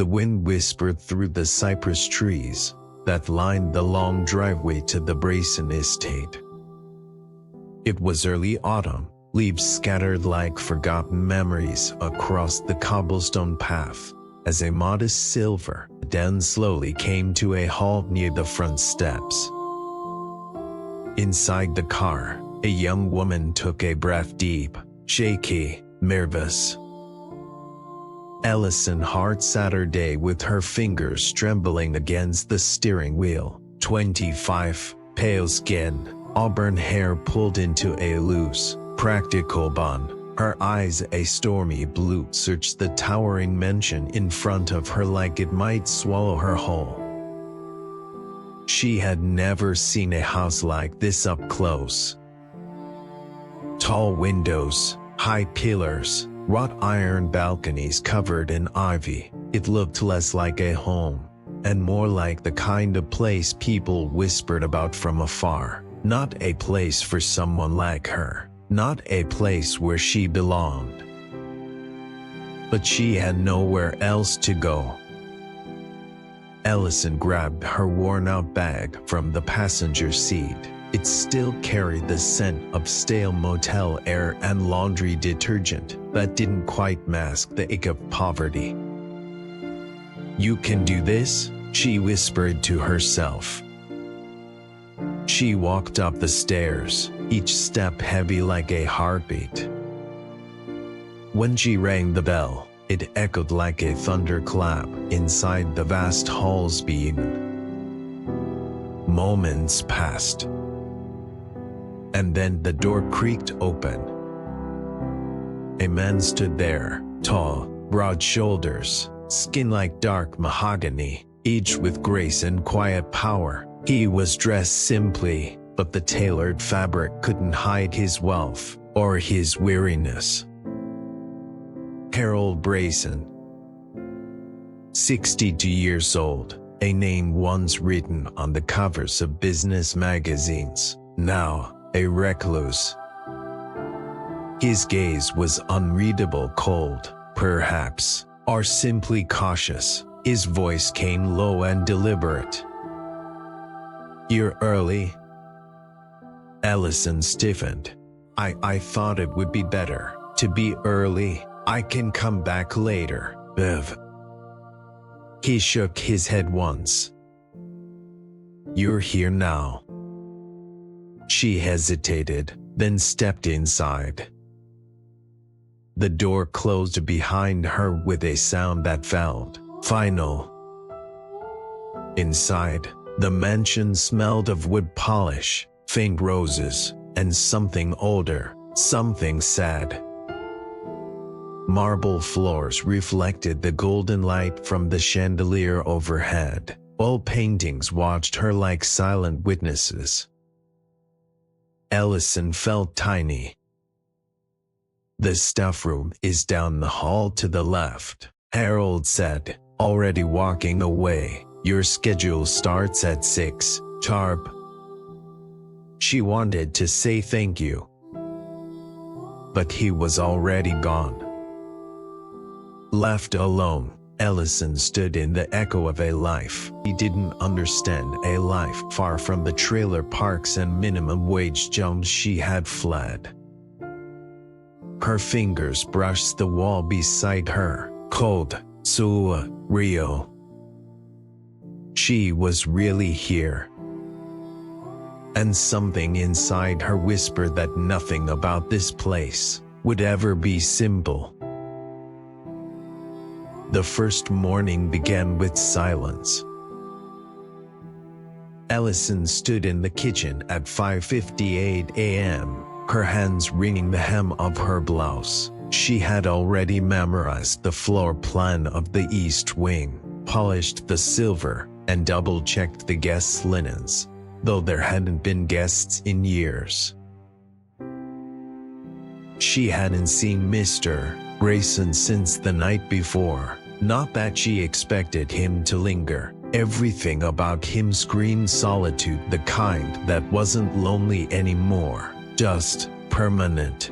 The wind whispered through the cypress trees that lined the long driveway to the Brayson estate. It was early autumn, leaves scattered like forgotten memories across the cobblestone path, as a modest silver sedan slowly came to a halt near the front steps. Inside the car, a young woman took a breath deep, shaky, nervous. Ellison Hart Saturday with her fingers trembling against the steering wheel. 25, pale skin, auburn hair pulled into a loose, practical bun. Her eyes, a stormy blue, searched the towering mansion in front of her like it might swallow her whole. She had never seen a house like this up close. Tall windows, high pillars, wrought iron balconies covered in ivy. It looked less like a home, and more like the kind of place people whispered about from afar. Not a place for someone like her. Not a place where she belonged. But she had nowhere else to go. Ellison grabbed her worn-out bag from the passenger seat. It still carried the scent of stale motel air and laundry detergent that didn't quite mask the ache of poverty. "You can do this," she whispered to herself. She walked up the stairs, each step heavy like a heartbeat. When she rang the bell, it echoed like a thunderclap inside the vast halls beyond. Moments passed. And then the door creaked open. A man stood there, tall, broad shoulders, skin like dark mahogany, each with grace and quiet power. He was dressed simply, but the tailored fabric couldn't hide his wealth or his weariness. Harold Brayson, 62 years old, a name once written on the covers of business magazines, now a recluse. His gaze was unreadable, cold, perhaps, or simply cautious. His voice came low and deliberate. "You're early?" Ellison stiffened. I thought it would be better to be early. I can come back later, Bev." He shook his head once. "You're here now." She hesitated, then stepped inside. The door closed behind her with a sound that felt final. Inside, the mansion smelled of wood polish, faint roses, and something older, something sad. Marble floors reflected the golden light from the chandelier overhead. Oil paintings watched her like silent witnesses. Ellison felt tiny. "The stuff room is down the hall to the left," Harold said, already walking away. "Your schedule starts at 6, sharp." She wanted to say thank you, but he was already gone. Left alone, Ellison stood in the echo of a life he didn't understand, a life far from the trailer parks and minimum wage jobs she had fled. Her fingers brushed the wall beside her, cold, surreal. She was really here. And something inside her whispered that nothing about this place would ever be simple. The first morning began with silence. Ellison stood in the kitchen at 5:58 a.m., her hands wringing the hem of her blouse. She had already memorized the floor plan of the East Wing, polished the silver, and double-checked the guests' linens, though there hadn't been guests in years. She hadn't seen Mr. Brayson since the night before. Not that she expected him to linger. Everything about him screamed solitude, the kind that wasn't lonely anymore, just permanent.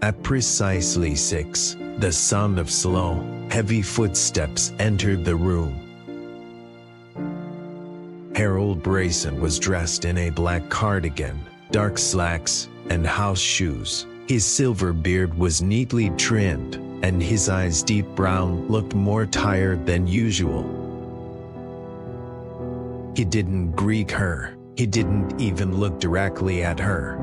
At precisely 6, the sound of slow, Heavy footsteps entered the room. Harold Brayson was dressed in a black cardigan, dark slacks, and house shoes. His silver beard was neatly trimmed, and his eyes, deep brown, looked more tired than usual. He didn't greet her. He didn't even look directly at her.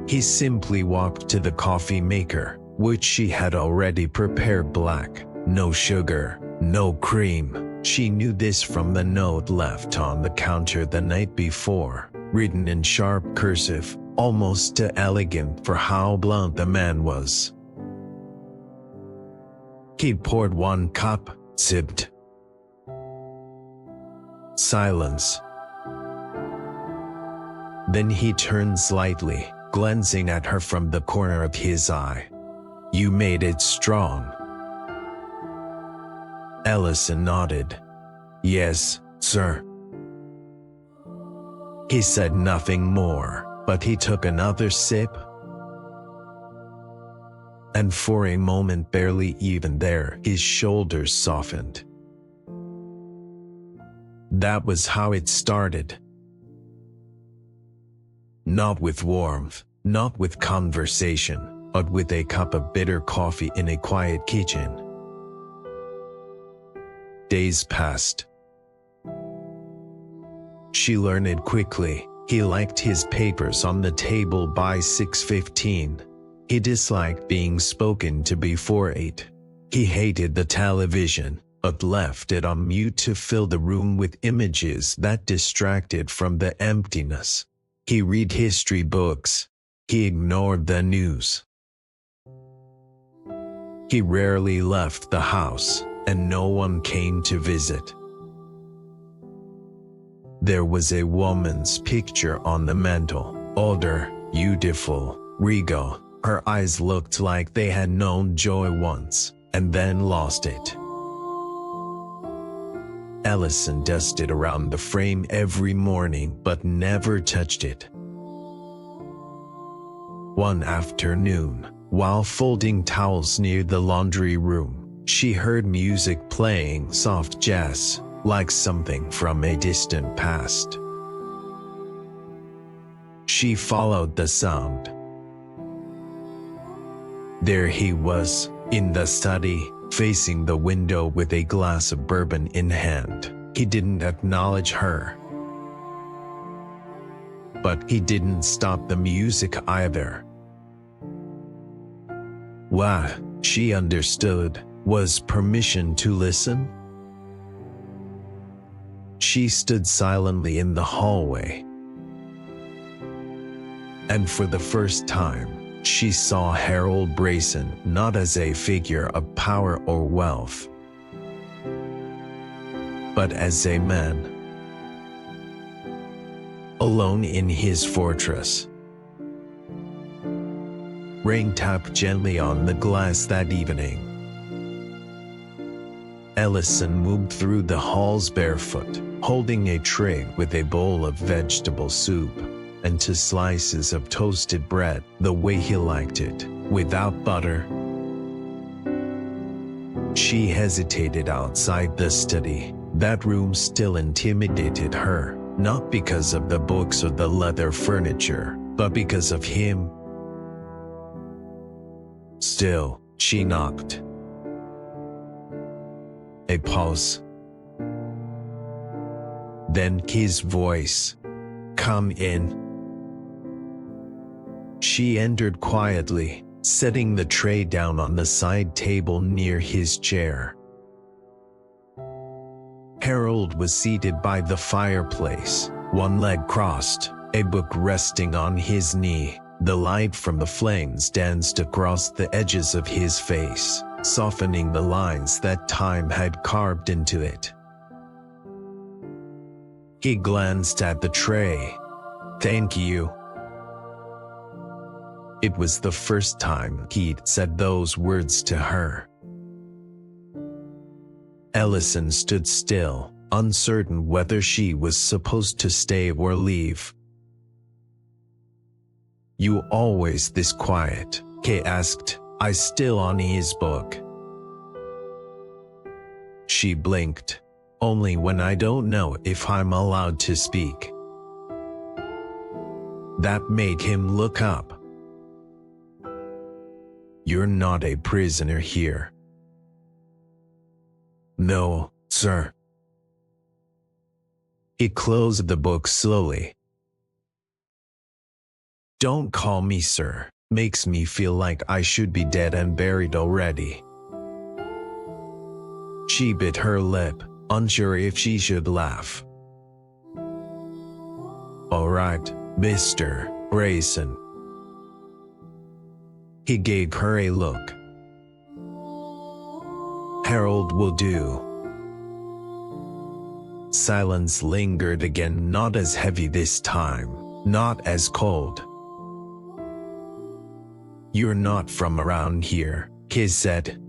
He simply walked to the coffee maker, which she had already prepared black. No sugar, no cream. She knew this from the note left on the counter the night before, written in sharp cursive, almost too elegant for how blunt the man was. He poured one cup, sipped. Silence. Then he turned slightly, glancing at her from the corner of his eye. "You made it strong." Ellison nodded. "Yes, sir." He said nothing more, but he took another sip. And for a moment, barely even there, his shoulders softened. That was how it started. Not with warmth, not with conversation, but with a cup of bitter coffee in a quiet kitchen. Days passed. She learned it quickly. He liked his papers on the table by 6:15. He disliked being spoken to before 8. He hated the television, but left it on mute to fill the room with images that distracted from the emptiness. He read history books. He ignored the news. He rarely left the house, and no one came to visit. There was a woman's picture on the mantel, older, beautiful, regal. Her eyes looked like they had known joy once, and then lost it. Ellison dusted around the frame every morning but never touched it. One afternoon, while folding towels near the laundry room, she heard music playing, soft jazz, like something from a distant past. She followed the sound. There he was, in the study, facing the window with a glass of bourbon in hand. He didn't acknowledge her. But he didn't stop the music either. What, she understood, was permission to listen. She stood silently in the hallway. And for the first time, she saw Harold Brayson not as a figure of power or wealth, but as a man, alone in his fortress. Rain tapped gently on the glass that evening. Ellison moved through the halls barefoot, holding a tray with a bowl of vegetable soup and 2 slices of toasted bread, the way he liked it, without butter. She hesitated outside the study. That room still intimidated her, not because of the books or the leather furniture, but because of him. Still, she knocked. A pause. Then his voice. "Come in." She entered quietly, setting the tray down on the side table near his chair. Harold was seated by the fireplace, one leg crossed, a book resting on his knee. The light from the flames danced across the edges of his face, softening the lines that time had carved into it. He glanced at the tray. "Thank you." It was the first time he'd said those words to her. Ellison stood still, uncertain whether she was supposed to stay or leave. "You always this quiet?" Kay asked. I still on his book. She blinked. Only when I don't know if I'm allowed to speak. That made him look up. You're not a prisoner here. No, sir. He closed the book slowly. Don't call me sir. Makes me feel like I should be dead and buried already. She bit her lip, unsure if she should laugh. All right, Mr. Grayson. He gave her a look. Harold will do. Silence lingered again, not as heavy this time, not as cold. You're not from around here, he said.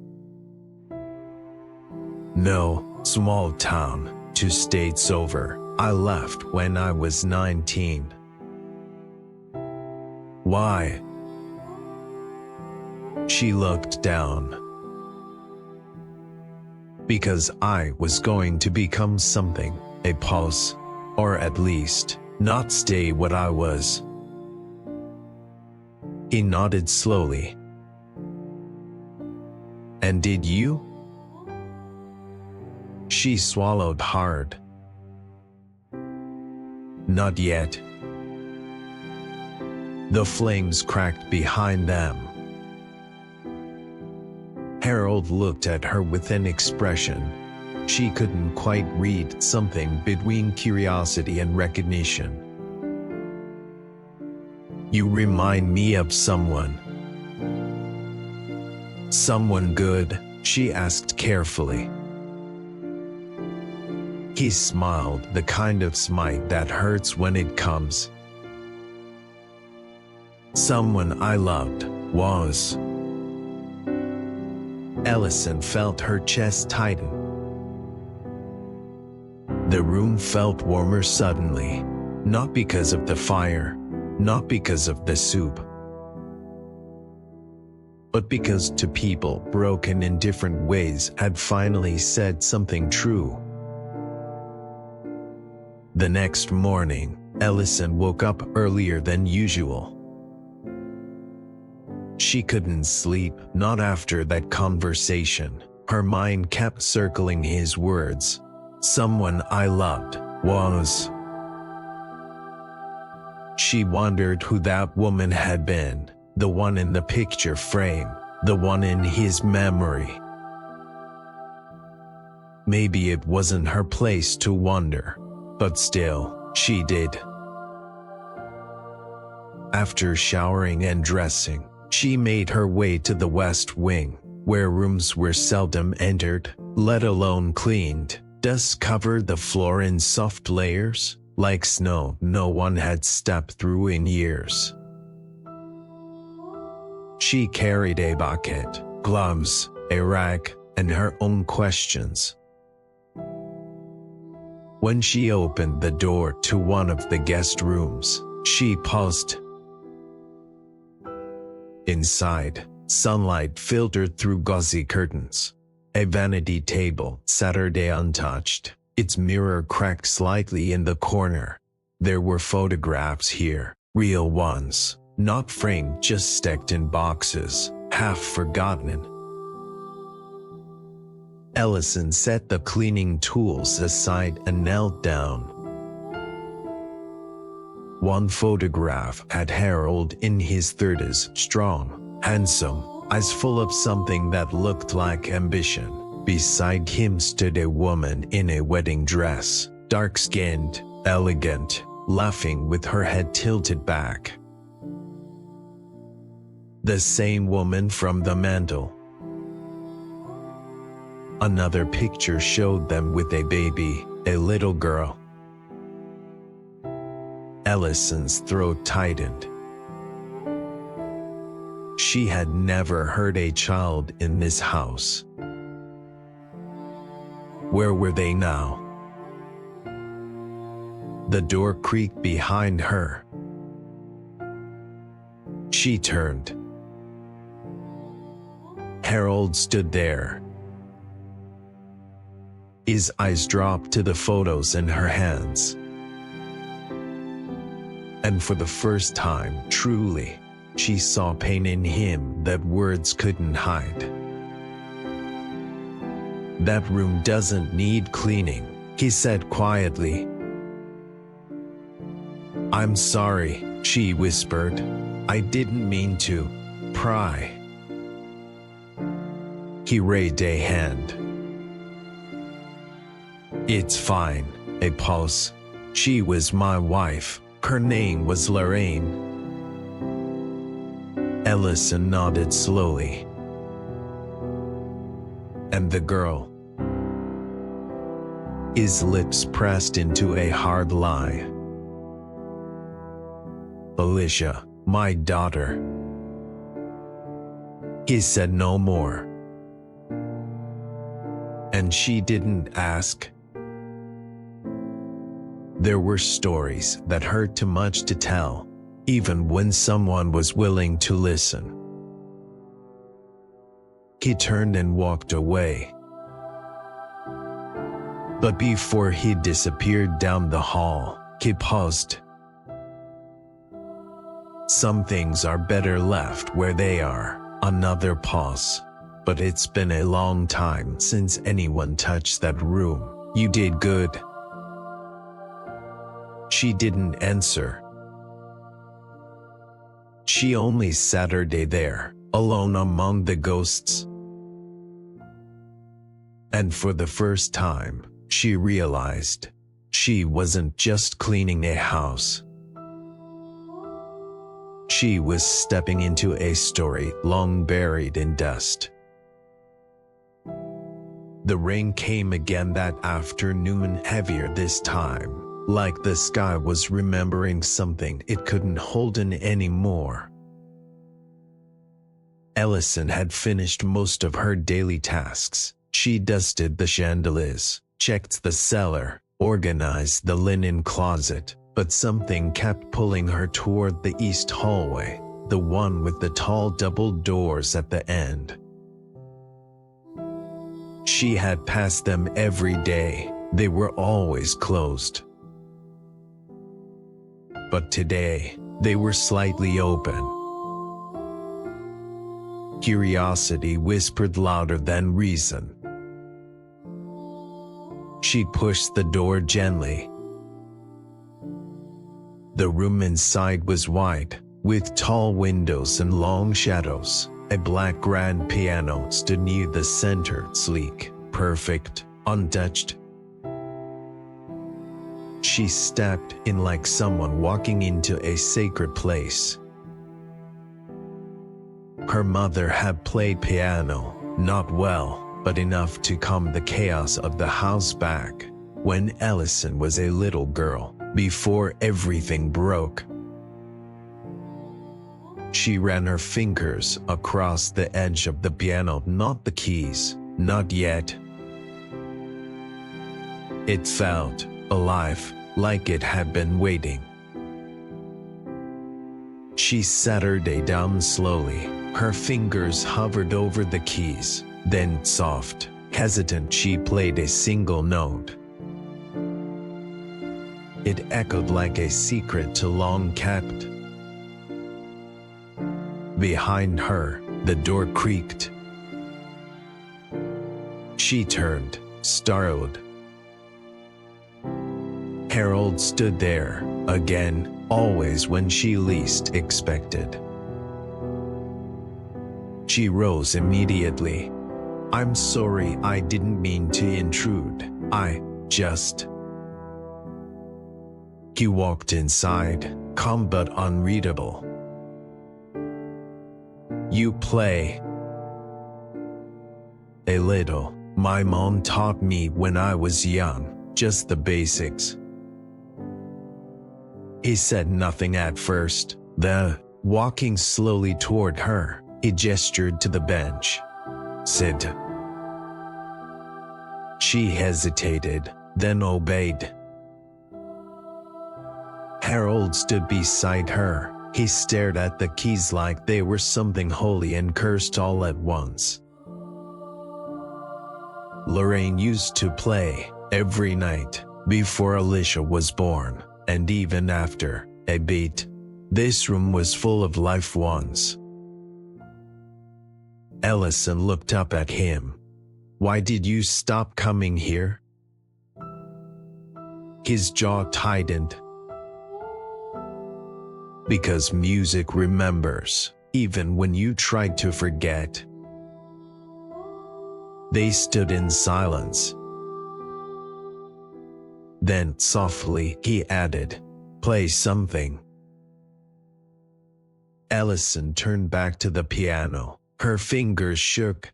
No, small town, 2 states over. I left when I was 19. Why? She looked down. Because I was going to become something, a pulse, or at least, not stay what I was. He nodded slowly. And did you? She swallowed hard. Not yet. The flames cracked behind them. Harold looked at her with an expression. She couldn't quite read, something between curiosity and recognition. You remind me of someone. Someone good? She asked carefully. He smiled, the kind of smile that hurts when it comes. Someone I loved was. Ellison felt her chest tighten. The room felt warmer suddenly, not because of the fire, not because of the soup, but because two people broken in different ways had finally said something true. The next morning, Ellison woke up earlier than usual. She couldn't sleep, not after that conversation. Her mind kept circling his words. Someone I loved was. She wondered who that woman had been, the one in the picture frame, the one in his memory. Maybe it wasn't her place to wonder, but still, she did. After showering and dressing, she made her way to the West Wing, where rooms were seldom entered, let alone cleaned. Dust covered the floor in soft layers, like snow no one had stepped through in years. She carried a bucket, gloves, a rag, and her own questions. When she opened the door to one of the guest rooms, she paused. Inside, sunlight filtered through gauzy curtains. A vanity table, Saturday untouched, its mirror cracked slightly in the corner. There were photographs here, real ones, not framed, just stacked in boxes, half forgotten. Ellison set the cleaning tools aside and knelt down. One photograph had Harold in his 30s, strong, handsome, eyes full of something that looked like ambition. Beside him stood a woman in a wedding dress, dark-skinned, elegant, laughing with her head tilted back. The same woman from the mantel. Another picture showed them with a baby, a little girl. Ellison's throat tightened. She had never heard a child in this house. Where were they now? The door creaked behind her. She turned. Harold stood there. His eyes dropped to the photos in her hands. And for the first time, truly, she saw pain in him that words couldn't hide. "That room doesn't need cleaning," he said quietly. "I'm sorry," she whispered. "I didn't mean to pry." He raised a hand. "It's fine." A pause. "She was my wife. Her name was Lorraine." Ellison nodded slowly. "And the girl?" His lips pressed into a hard line. "Alicia, my daughter." He said no more. "And she didn't ask?" There were stories that hurt too much to tell, even when someone was willing to listen. He turned and walked away. But before he disappeared down the hall, he paused. "Some things are better left where they are." Another pause. "But it's been a long time since anyone touched that room. You did good." She didn't answer. She only sat there, alone among the ghosts. And for the first time, she realized she wasn't just cleaning a house. She was stepping into a story long buried in dust. The rain came again that afternoon, heavier this time, like the sky was remembering something it couldn't hold in anymore. Ellison had finished most of her daily tasks. She dusted the chandeliers, checked the cellar, organized the linen closet, but something kept pulling her toward the east hallway, the one with the tall double doors at the end. She had passed them every day. They were always closed. But today, they were slightly open. Curiosity whispered louder than reason. She pushed the door gently. The room inside was white, with tall windows and long shadows. A black grand piano stood near the center, sleek, perfect, untouched. She stepped in like someone walking into a sacred place. Her mother had played piano, not well, but enough to calm the chaos of the house back, when Ellison was a little girl, before everything broke. She ran her fingers across the edge of the piano, not the keys, not yet. It felt alive, like it had been waiting. She sat her day down slowly. Her fingers hovered over the keys, then soft, hesitant, she played a single note. It echoed like a secret too long kept. Behind her, the door creaked. She turned, startled. Harold stood there, again, always when she least expected. She rose immediately. "I'm sorry, I didn't mean to intrude. I just..." He walked inside, calm but unreadable. "You play?" "A little. My mom taught me when I was young, just the basics." He said nothing at first. Then, walking slowly toward her, he gestured to the bench. "Sit." She hesitated, then obeyed. Harold stood beside her. He stared at the keys like they were something holy and cursed all at once. Lorraine used to play every night before Alicia was born, and even after a beat. This room was full of live ones. Ellison looked up at him. Why did you stop coming here? His jaw tightened. Because music remembers, even when you try to forget. They stood in silence. Then, softly, he added, "Play something." Ellison turned back to the piano. Her fingers shook.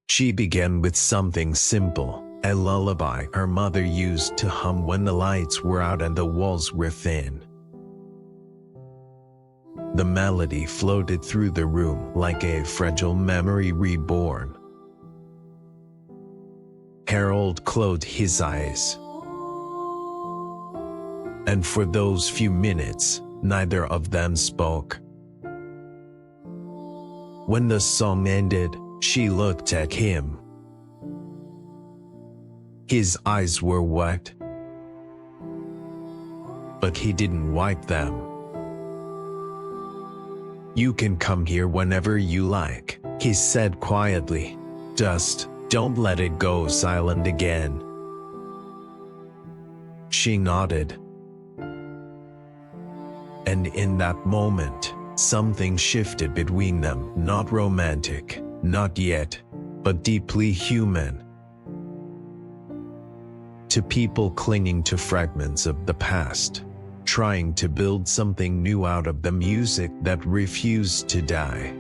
She began with something simple, a lullaby her mother used to hum when the lights were out and the walls were thin. The melody floated through the room like a fragile memory reborn. Harold closed his eyes. And for those few minutes, neither of them spoke. When the song ended, she looked at him. His eyes were wet, but he didn't wipe them. "You can come here whenever you like," he said quietly. "Just don't let it go silent again." She nodded. And in that moment, something shifted between them, not romantic, not yet, but deeply human. To people clinging to fragments of the past, trying to build something new out of the music that refused to die.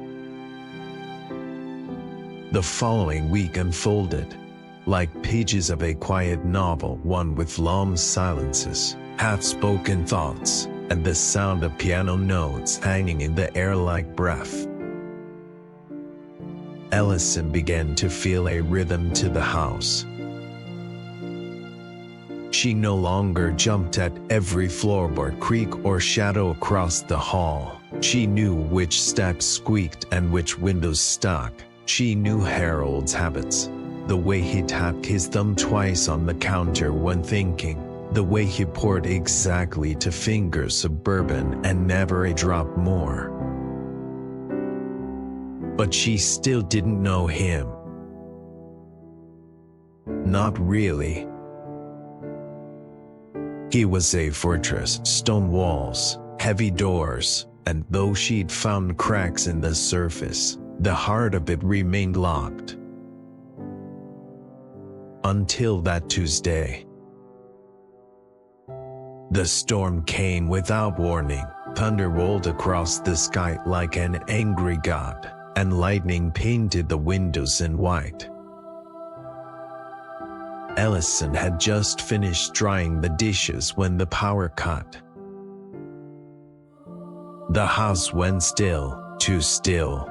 The following week unfolded, like pages of a quiet novel, one with long silences, half-spoken thoughts, and the sound of piano notes hanging in the air like breath. Ellison began to feel a rhythm to the house. She no longer jumped at every floorboard creak or shadow across the hall. She knew which steps squeaked and which windows stuck. She knew Harold's habits, the way he tapped his thumb twice on the counter when thinking, the way he poured exactly 2 fingers of bourbon and never a drop more. But she still didn't know him. Not really. He was a fortress, stone walls, heavy doors, and though she'd found cracks in the surface, the heart of it remained locked. Until that Tuesday. The storm came without warning. Thunder rolled across the sky like an angry god, and lightning painted the windows in white. Ellison had just finished drying the dishes when the power cut. The house went still, too still.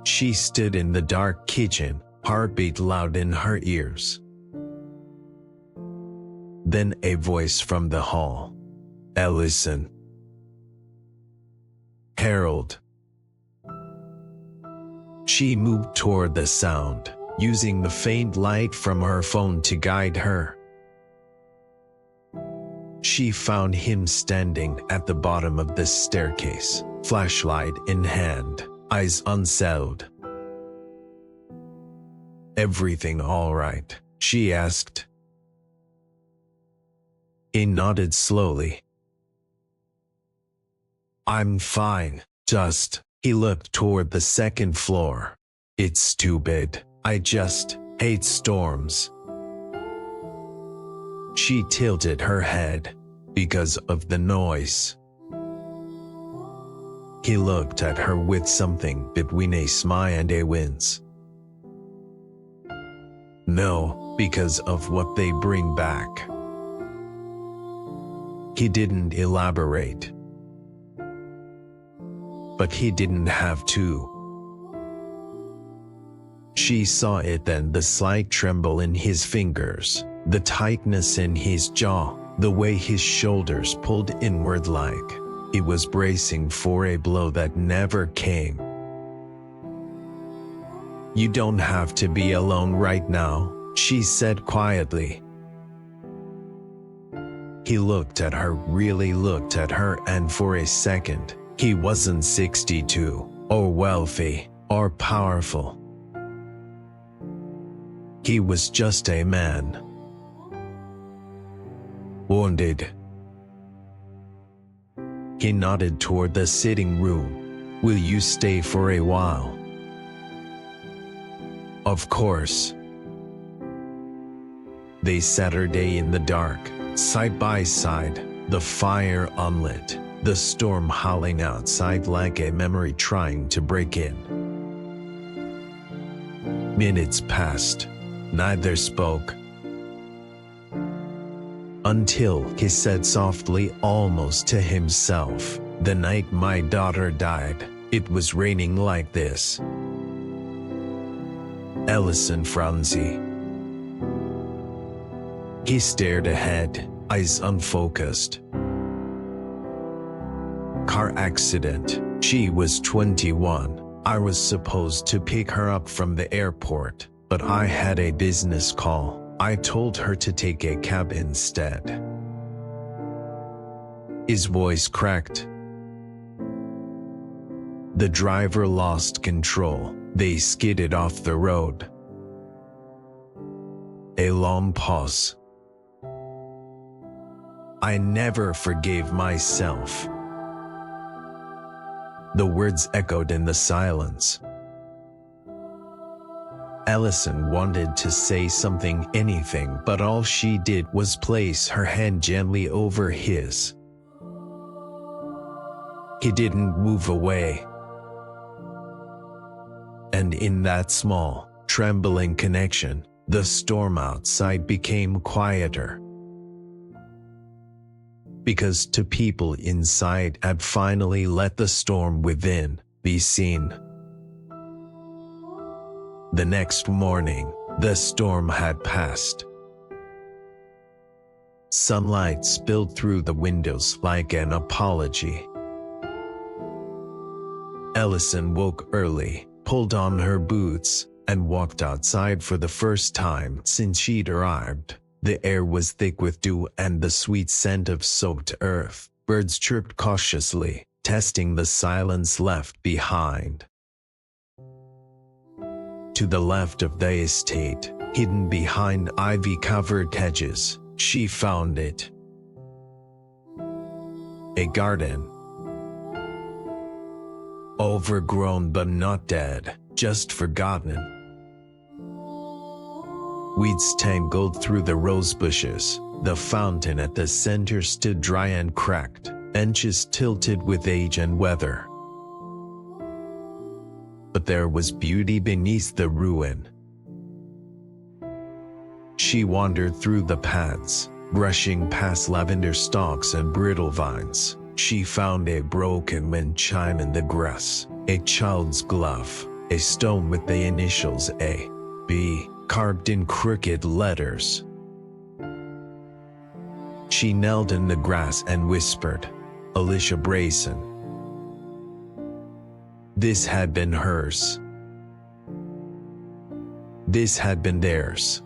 She stood in the dark kitchen, heartbeat loud in her ears. Then a voice from the hall. "Ellison." "Harold." She moved toward the sound, using the faint light from her phone to guide her. She found him standing at the bottom of the staircase, flashlight in hand, eyes unsettled. "Everything all right?" she asked. He nodded slowly. "I'm fine, just..." He looked toward the second floor. "It's stupid. I just hate storms." She tilted her head. "Because of the noise." He looked at her with something between a smile and a wince. "No, because of what they bring back." He didn't elaborate. But he didn't have to. She saw it then, the slight tremble in his fingers, the tightness in his jaw, the way his shoulders pulled inward like he was bracing for a blow that never came. You don't have to be alone right now, she said quietly. He looked at her, really looked at her, and for a second, he wasn't 62, or wealthy, or powerful. He was just a man. Wounded. He nodded toward the sitting room. Will you stay for a while? Of course. They Saturday in the dark, side by side, the fire unlit, the storm howling outside like a memory trying to break in. Minutes passed. Neither spoke. Until he said softly, almost to himself, "The night my daughter died, it was raining like this." Ellison Franzi. He stared ahead, eyes unfocused. Car accident. She was 21. I was supposed to pick her up from the airport, but I had a business call. I told her to take a cab instead. His voice cracked. The driver lost control. They skidded off the road. A long pause. I never forgave myself. The words echoed in the silence. Ellison wanted to say something, anything, but all she did was place her hand gently over his. He didn't move away. And in that small, trembling connection, the storm outside became quieter. Because two people inside had finally let the storm within be seen. The next morning, the storm had passed. Sunlight spilled through the windows like an apology. Ellison woke early, pulled on her boots, and walked outside for the first time since she'd arrived. The air was thick with dew and the sweet scent of soaked earth. Birds chirped cautiously, testing the silence left behind. To the left of the estate, hidden behind ivy-covered hedges, she found it. A garden. Overgrown but not dead, just forgotten. Weeds tangled through the rose bushes. The fountain at the center stood dry and cracked, benches tilted with age and weather. But there was beauty beneath the ruin. She wandered through the paths, brushing past lavender stalks and brittle vines. She found a broken wind chime in the grass, a child's glove, a stone with the initials A, B, carved in crooked letters. She knelt in the grass and whispered, "Alicia Brayson." This had been hers. This had been theirs.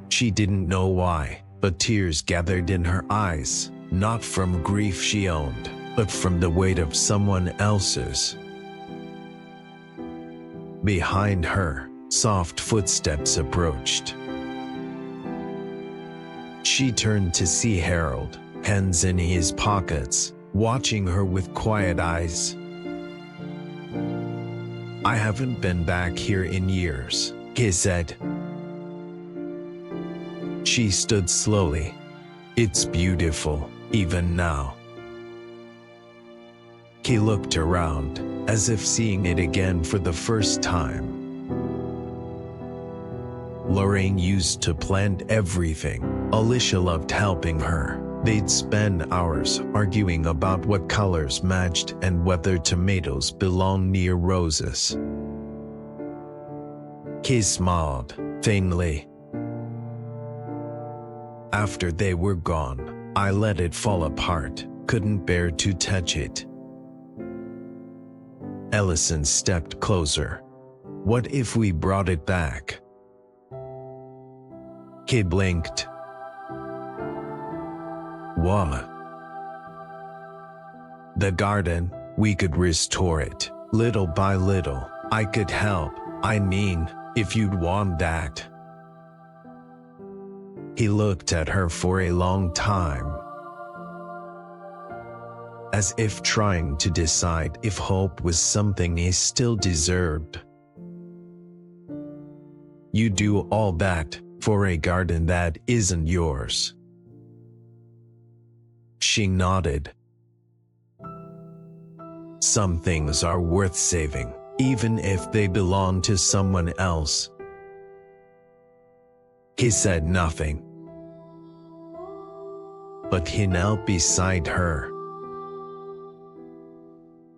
She didn't know why, but tears gathered in her eyes, not from grief she owned, but from the weight of someone else's. Behind her, soft footsteps approached. She turned to see Harold, hands in his pockets, watching her with quiet eyes. "I haven't been back here in years," he said. She stood slowly. "It's beautiful, even now." He looked around, as if seeing it again for the first time. Lorraine used to plant everything. Alicia loved helping her. They'd spend hours arguing about what colors matched and whether tomatoes belonged near roses. He smiled, faintly. After they were gone, I let it fall apart, couldn't bear to touch it. Ellison stepped closer. What if we brought it back? He blinked. What? The garden, we could restore it, little by little. I could help, I mean, if you'd want that. He looked at her for a long time, as if trying to decide if hope was something he still deserved. You do all that for a garden that isn't yours? She nodded. Some things are worth saving, even if they belong to someone else. He said nothing, but he knelt beside her.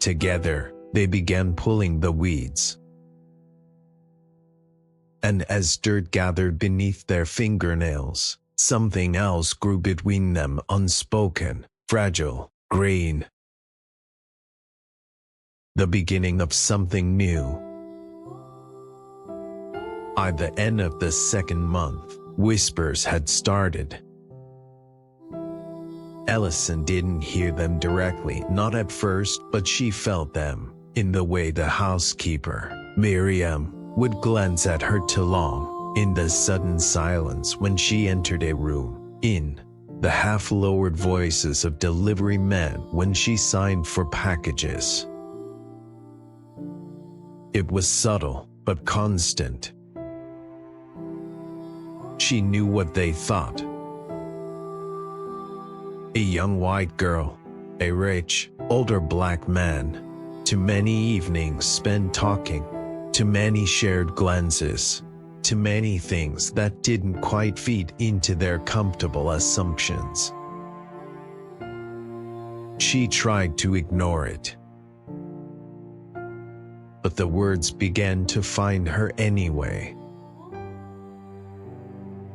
Together, they began pulling the weeds. And as dirt gathered beneath their fingernails, something else grew between them, unspoken, fragile, green. The beginning of something new. At the end of the second month, whispers had started. Ellison didn't hear them directly, not at first, but she felt them, in the way the housekeeper, Miriam, would glance at her too long, in the sudden silence when she entered a room, in the half-lowered voices of delivery men when she signed for packages. It was subtle, but constant. She knew what they thought. A young white girl, a rich, older black man, too many evenings spent talking, too many shared glances, too many things that didn't quite fit into their comfortable assumptions. She tried to ignore it, but the words began to find her anyway.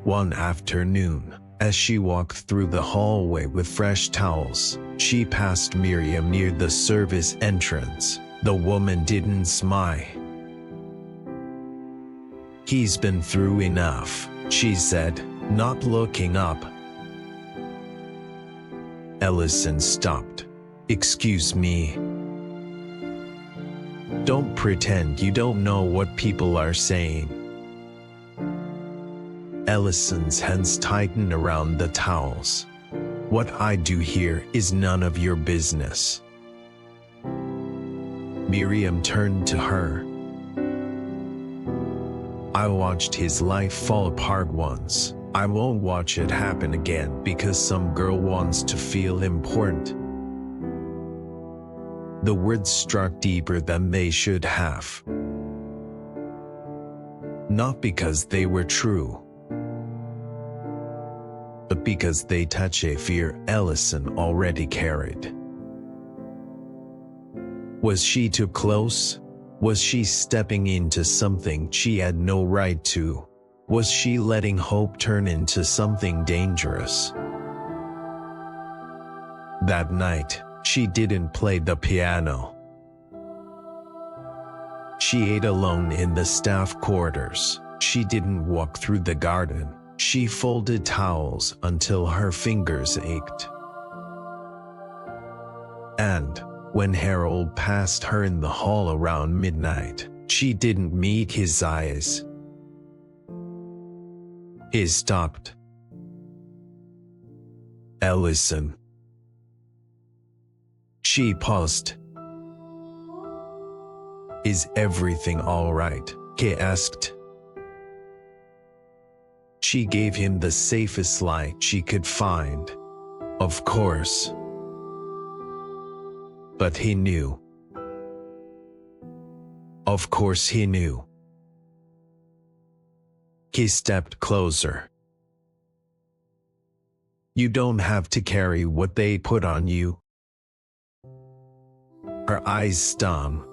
One afternoon, as she walked through the hallway with fresh towels, she passed Miriam near the service entrance. The woman didn't smile. He's been through enough, she said, not looking up. Ellison stopped. Excuse me. Don't pretend you don't know what people are saying. Ellison's hands tightened around the towels. What I do here is none of your business. Miriam turned to her. I watched his life fall apart once. I won't watch it happen again because some girl wants to feel important. The words struck deeper than they should have. Not because they were true, but because they touched a fear Ellison already carried. Was she too close? Was she stepping into something she had no right to? Was she letting hope turn into something dangerous? That night, she didn't play the piano. She ate alone in the staff quarters. She didn't walk through the garden. She folded towels until her fingers ached. And when Harold passed her in the hall around midnight, she didn't meet his eyes. He stopped. Ellison. She paused. Is everything all right? He asked. She gave him the safest light she could find. Of course. But he knew. Of course he knew. He stepped closer. You don't have to carry what they put on you. Her eyes stung.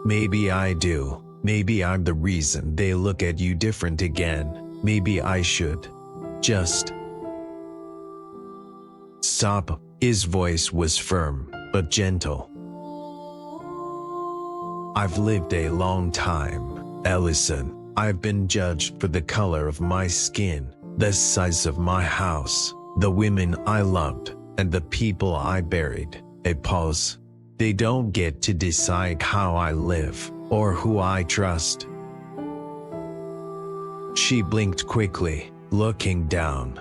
Maybe I do. Maybe I'm the reason they look at you different again. Maybe I should just stop. His voice was firm, but gentle. I've lived a long time, Ellison. I've been judged for the color of my skin, the size of my house, the women I loved, and the people I buried. A pause. They don't get to decide how I live, or who I trust. She blinked quickly, looking down.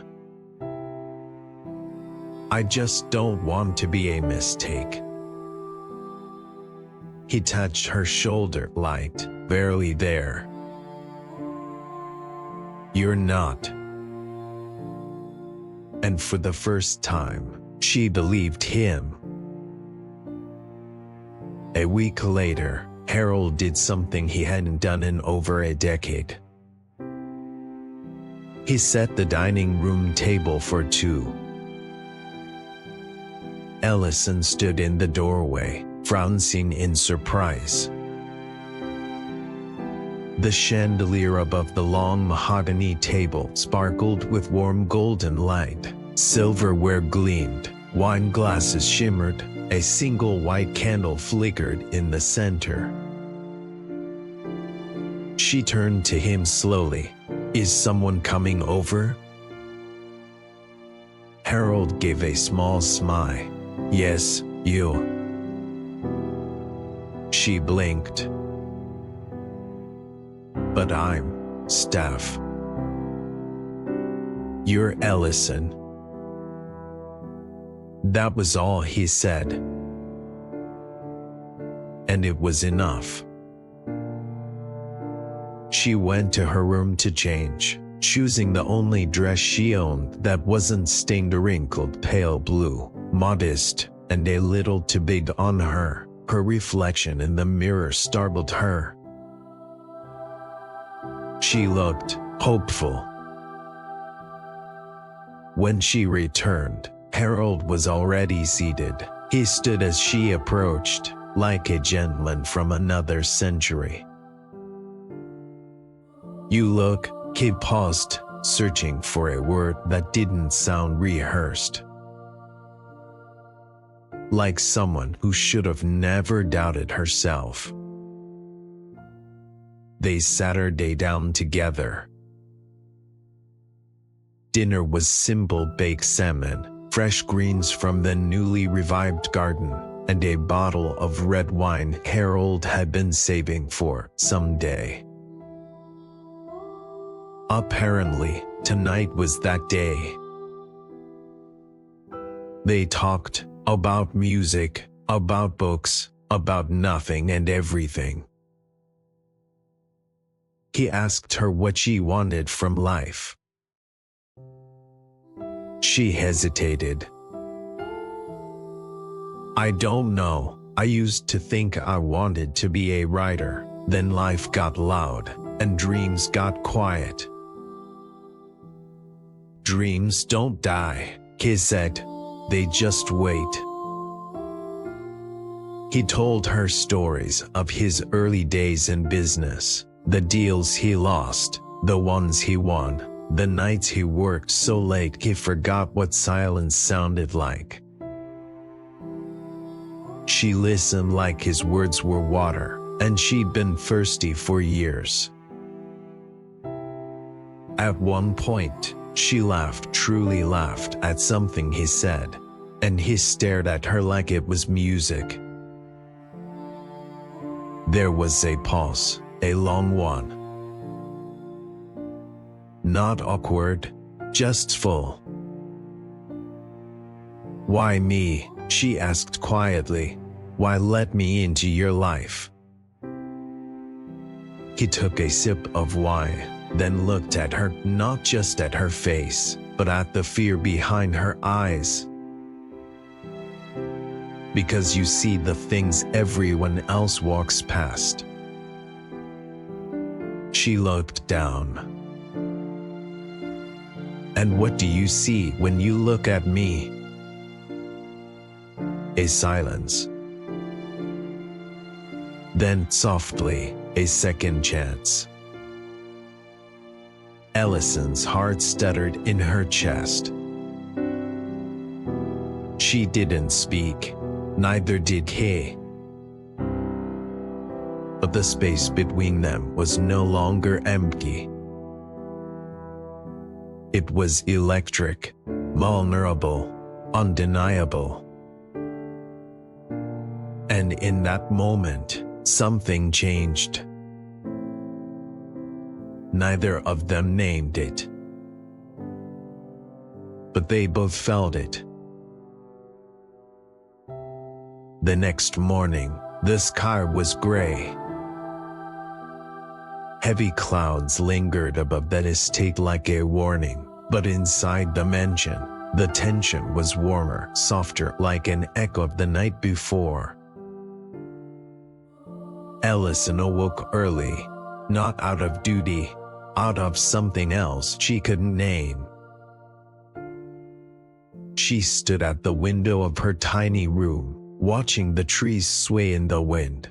I just don't want to be a mistake. He touched her shoulder light, barely there. You're not. And for the first time, she believed him. A week later, Harold did something he hadn't done in over a decade. He set the dining room table for two. Ellison stood in the doorway, frowning in surprise. The chandelier above the long mahogany table sparkled with warm golden light. Silverware gleamed, wine glasses shimmered, a single white candle flickered in the center. She turned to him slowly. Is someone coming over? Harold gave a small smile. Yes, you. She blinked. But I'm Steph. You're Ellison. That was all he said. And it was enough. She went to her room to change, choosing the only dress she owned that wasn't stained or wrinkled pale blue, modest, and a little too big on her. Her reflection in the mirror startled her. She looked hopeful. When she returned, Harold was already seated. He stood as she approached, like a gentleman from another century. You look, he paused, searching for a word that didn't sound rehearsed. Like someone who should have never doubted herself. They sat her day down together. Dinner was simple baked salmon, fresh greens from the newly revived garden, and a bottle of red wine Harold had been saving for someday. Apparently, tonight was that day. They talked about music, about books, about nothing and everything. He asked her what she wanted from life. She hesitated. I don't know. I used to think I wanted to be a writer. Then life got loud, and dreams got quiet. Dreams don't die, he said. They just wait. He told her stories of his early days in business. The deals he lost, the ones he won, the nights he worked so late he forgot what silence sounded like. She listened like his words were water, and she'd been thirsty for years. At one point, she laughed, truly laughed, at something he said, and he stared at her like it was music. There was a pause. A long one. Not awkward, just full. Why me? She asked quietly. Why let me into your life? He took a sip of wine, then looked at her, not just at her face, but at the fear behind her eyes. Because you see the things everyone else walks past. She looked down. And what do you see when you look at me? A silence. Then softly, a second chance. Ellison's heart stuttered in her chest. She didn't speak, neither did he. but the space between them was no longer empty. It was electric, vulnerable, undeniable. And in that moment, something changed. Neither of them named it, but they both felt it. The next morning, the sky was gray. Heavy clouds lingered above the estate like a warning, but inside the mansion, the tension was warmer, softer, like an echo of the night before. Ellison awoke early, not out of duty, out of something else she couldn't name. She stood at the window of her tiny room, watching the trees sway in the wind.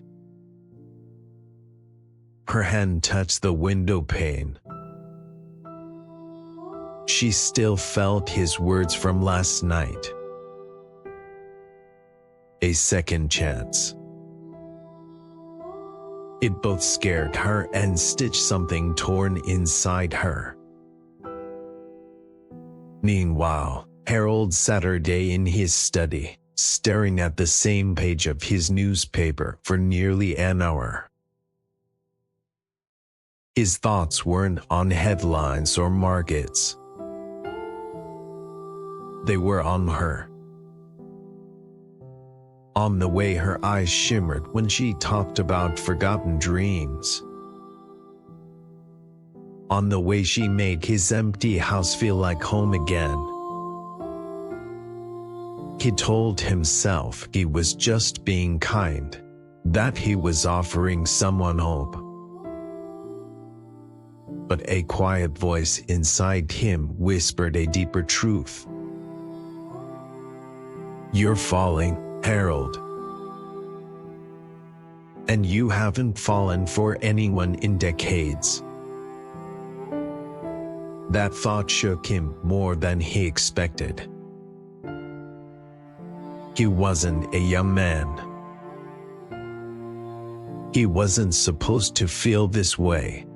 Her hand touched the window pane. She still felt his words from last night. A second chance. It both scared her and stitched something torn inside her. Meanwhile, Harold sat in his study, staring at the same page of his newspaper for nearly an hour. His thoughts weren't on headlines or markets. They were on her. On the way her eyes shimmered when she talked about forgotten dreams. On the way she made his empty house feel like home again. He told himself he was just being kind, that he was offering someone hope. But a quiet voice inside him whispered a deeper truth. You're falling, Harold. And you haven't fallen for anyone in decades. That thought shook him more than he expected. He wasn't a young man. He wasn't supposed to feel this way.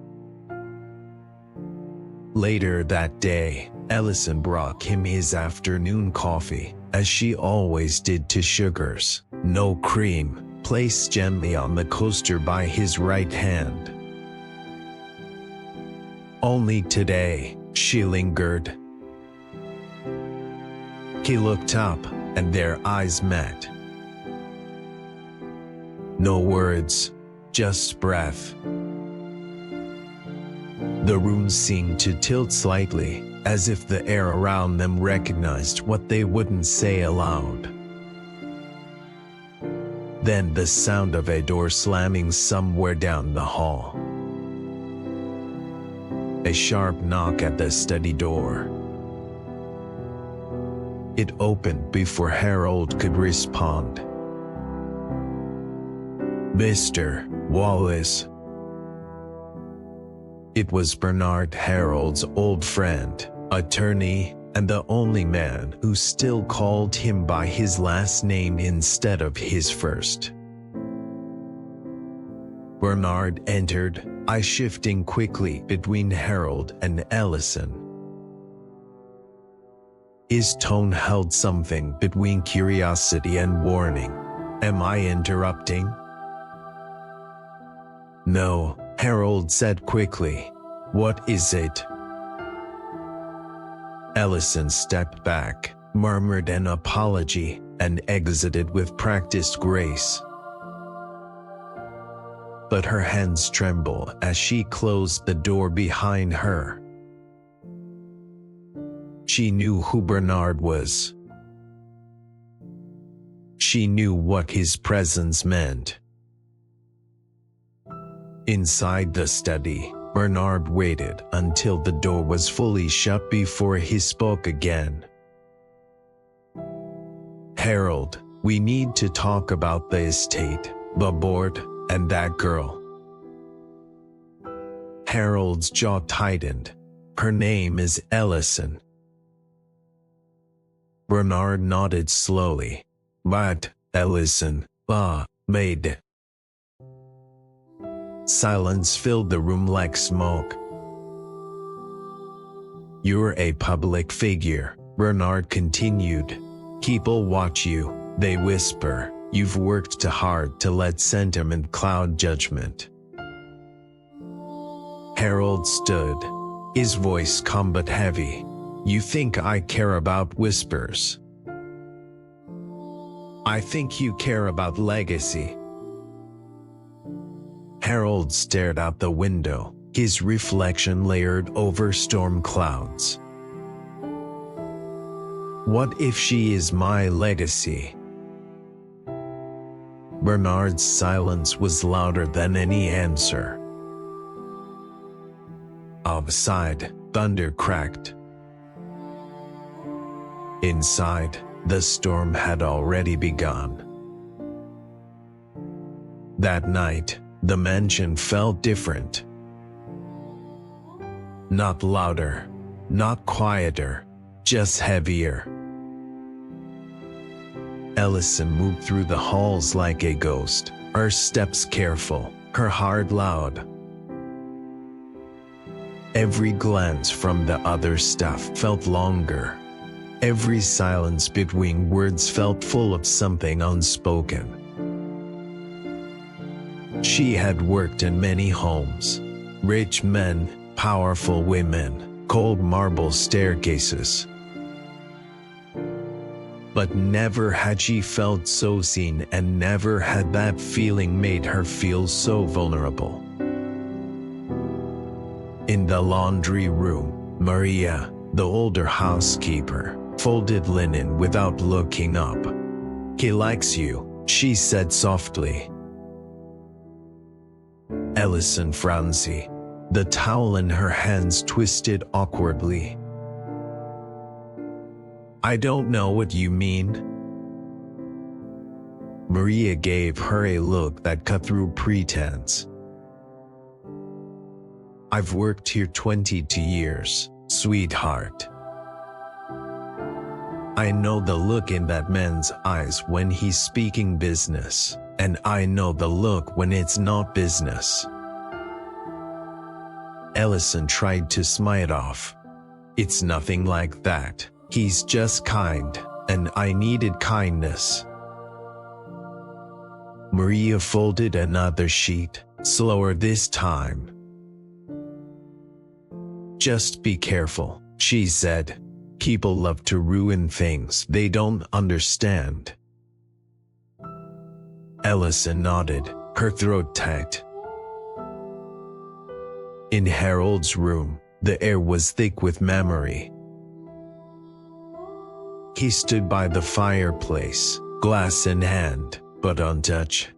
Later that day, Ellison brought him his afternoon coffee, as she always did, to sugars, no cream, placed gently on the coaster by his right hand. Only today, she lingered. He looked up, and their eyes met. No words, just breath. The room seemed to tilt slightly, as if the air around them recognized what they wouldn't say aloud. Then the sound of a door slamming somewhere down the hall. A sharp knock at the study door. It opened before Harold could respond. Mr. Wallace. It was Bernard, Harold's old friend, attorney, and the only man who still called him by his last name instead of his first. Bernard entered, eyes shifting quickly between Harold and Ellison. His tone held something between curiosity and warning. Am I interrupting? No, Harold said quickly. What is it? Ellison stepped back, murmured an apology, and exited with practiced grace. But her hands trembled as she closed the door behind her. She knew who Bernard was. She knew what his presence meant. Inside the study, Bernard waited until the door was fully shut before he spoke again. Harold, we need to talk about the estate, the board, and that girl. Harold's jaw tightened. Her name is Ellison. Bernard nodded slowly. But, Ellison, Maid. Silence filled the room like smoke. "You're a public figure," Bernard continued. "People watch you, they whisper. You've worked too hard to let sentiment cloud judgment." Harold stood, his voice calm but heavy. "You think I care about whispers? I think you care about legacy." Harold stared out the window, his reflection layered over storm clouds. "What if she is my legacy?" Bernard's silence was louder than any answer. Outside, thunder cracked. Inside, the storm had already begun. That night, the mansion felt different. Not louder, not quieter, just heavier. Ellison moved through the halls like a ghost, her steps careful, her heart loud. Every glance from the other staff felt longer. Every silence between words felt full of something unspoken. She had worked in many homes. Rich men, powerful women, cold marble staircases. But never had she felt so seen, and never had that feeling made her feel so vulnerable. In the laundry room, Maria, the older housekeeper, folded linen without looking up. "He likes you," she said softly. Ellison frowned, the towel in her hands twisted awkwardly. "I don't know what you mean." Maria gave her a look that cut through pretense. "I've worked here 22 years, sweetheart. I know the look in that man's eyes when he's speaking business, and I know the look when it's not business." Ellison tried to smile it off. "It's nothing like that. He's just kind, and I needed kindness." Maria folded another sheet, slower this time. "Just be careful," she said. "People love to ruin things they don't understand." Ellison nodded, her throat tight. In Harold's room, the air was thick with memory. He stood by the fireplace, glass in hand, but untouched.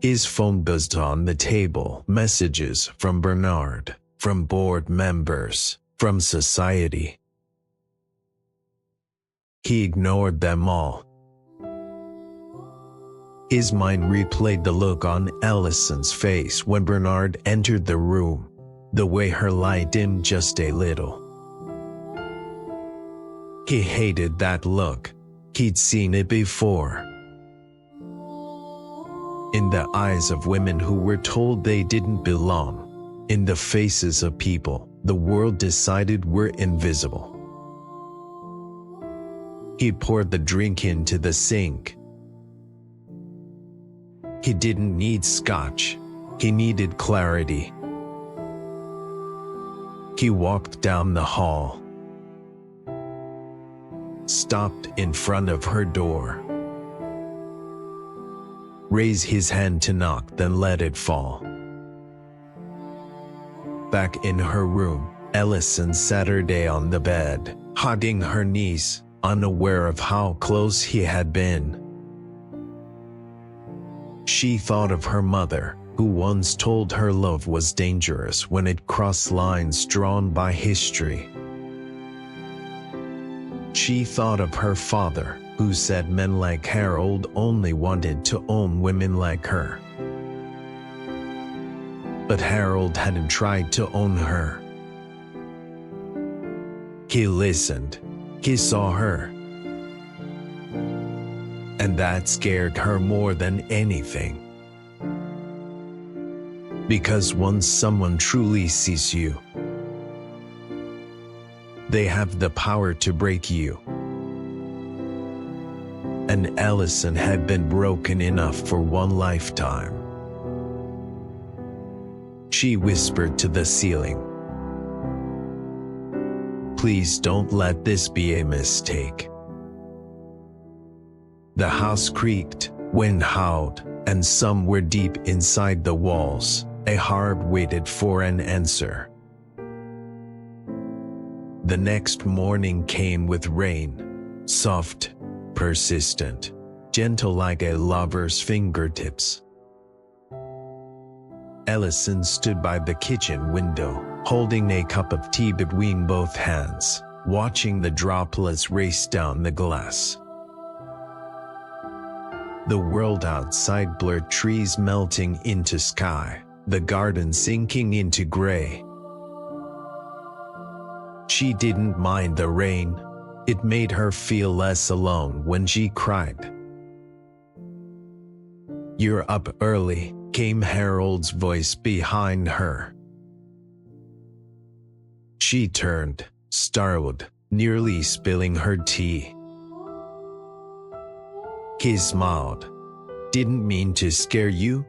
His phone buzzed on the table, messages from Bernard, from board members, from society. He ignored them all. His mind replayed the look on Ellison's face when Bernard entered the room, the way her light dimmed just a little. He hated that look. He'd seen it before. In the eyes of women who were told they didn't belong. In the faces of people the world decided were invisible. He poured the drink into the sink. He didn't need scotch. He needed clarity. He walked down the hall, stopped in front of her door, raised his hand to knock, then let it fall. Back in her room, Ellison sat on the bed, hugging her knees, unaware of how close he had been. She thought of her mother, who once told her love was dangerous when it crossed lines drawn by history. She thought of her father, who said men like Harold only wanted to own women like her. But Harold hadn't tried to own her. He listened. He saw her. And that scared her more than anything. Because once someone truly sees you, they have the power to break you. And Allison had been broken enough for one lifetime. She whispered to the ceiling, "Please don't let this be a mistake." The house creaked, wind howled, and somewhere deep inside the walls, a heart waited for an answer. The next morning came with rain, soft, persistent, gentle like a lover's fingertips. Allison stood by the kitchen window, holding a cup of tea between both hands, watching the droplets race down the glass. The world outside blurred, trees melting into sky, the garden sinking into gray. She didn't mind the rain. It made her feel less alone when she cried. "You're up early," came Harold's voice behind her. She turned, startled, nearly spilling her tea. He smiled. "Didn't mean to scare you?"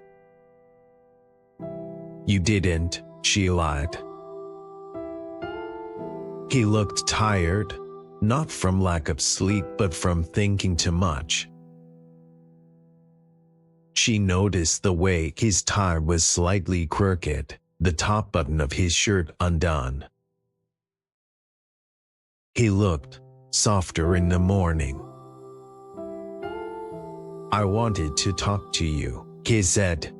"You didn't," she lied. He looked tired, not from lack of sleep but from thinking too much. She noticed the way his tie was slightly crooked, the top button of his shirt undone. He looked softer in the morning. "I wanted to talk to you," he said.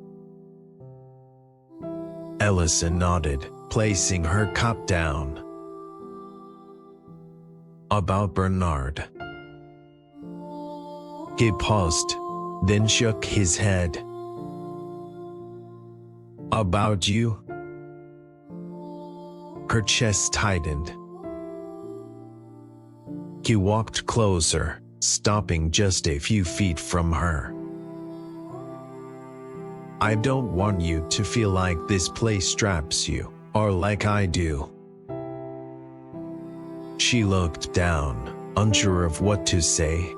Allison nodded, placing her cup down. "About Bernard." He paused, then shook his head. "About you?" Her chest tightened. He walked closer, stopping just a few feet from her. "I don't want you to feel like this place traps you, or like I do." She looked down, unsure of what to say.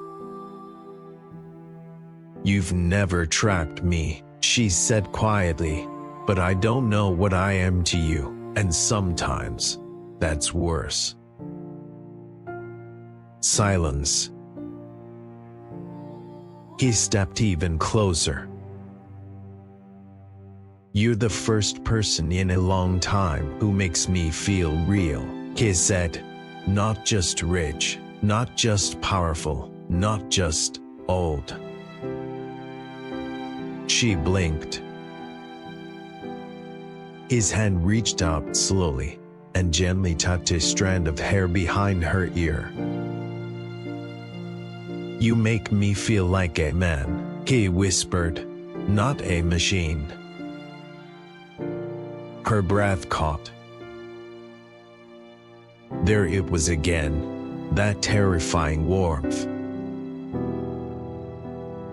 "You've never trapped me," she said quietly, "but I don't know what I am to you, and sometimes that's worse." Silence. He stepped even closer. "You're the first person in a long time who makes me feel real," he said. "Not just rich, not just powerful, not just old." She blinked. His hand reached out slowly and gently tucked a strand of hair behind her ear. "You make me feel like a man," he whispered, "not a machine." Her breath caught. There it was again, that terrifying warmth.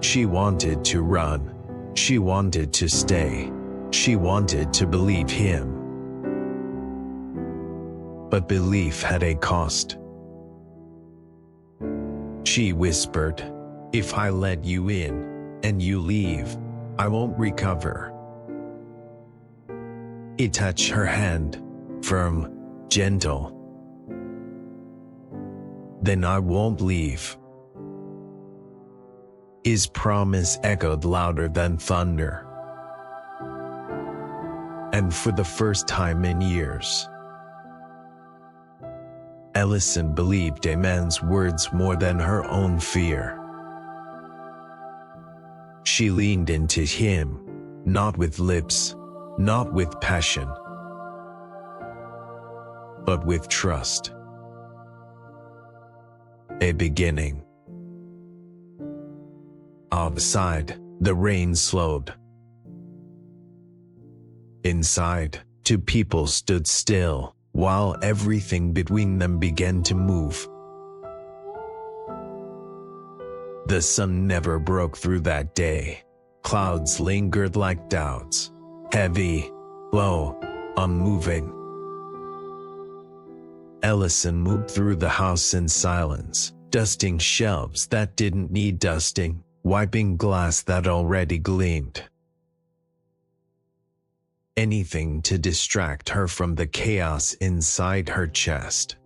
She wanted to run. She wanted to stay. She wanted to believe him. But belief had a cost. She whispered, "If I let you in, and you leave, I won't recover." He touched her hand, firm, gentle. "Then I won't leave." His promise echoed louder than thunder. And for the first time in years, Allison believed a man's words more than her own fear. She leaned into him, not with lips, not with passion, but with trust. A beginning. Outside, the rain slowed. Inside, two people stood still, while everything between them began to move. The sun never broke through that day. Clouds lingered like doubts, heavy, low, unmoving. Ellison moved through the house in silence, dusting shelves that didn't need dusting, wiping glass that already gleamed. Anything to distract her from the chaos inside her chest.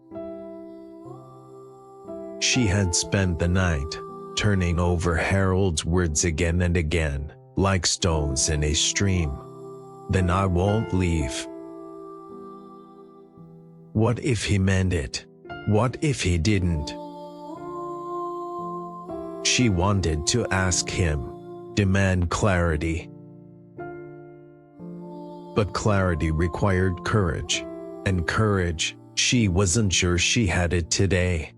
She had spent the night turning over Harold's words again and again, like stones in a stream. Then I won't leave. What if he meant it? What if he didn't? She wanted to ask him, demand clarity. But clarity required courage, and courage, she wasn't sure she had it today.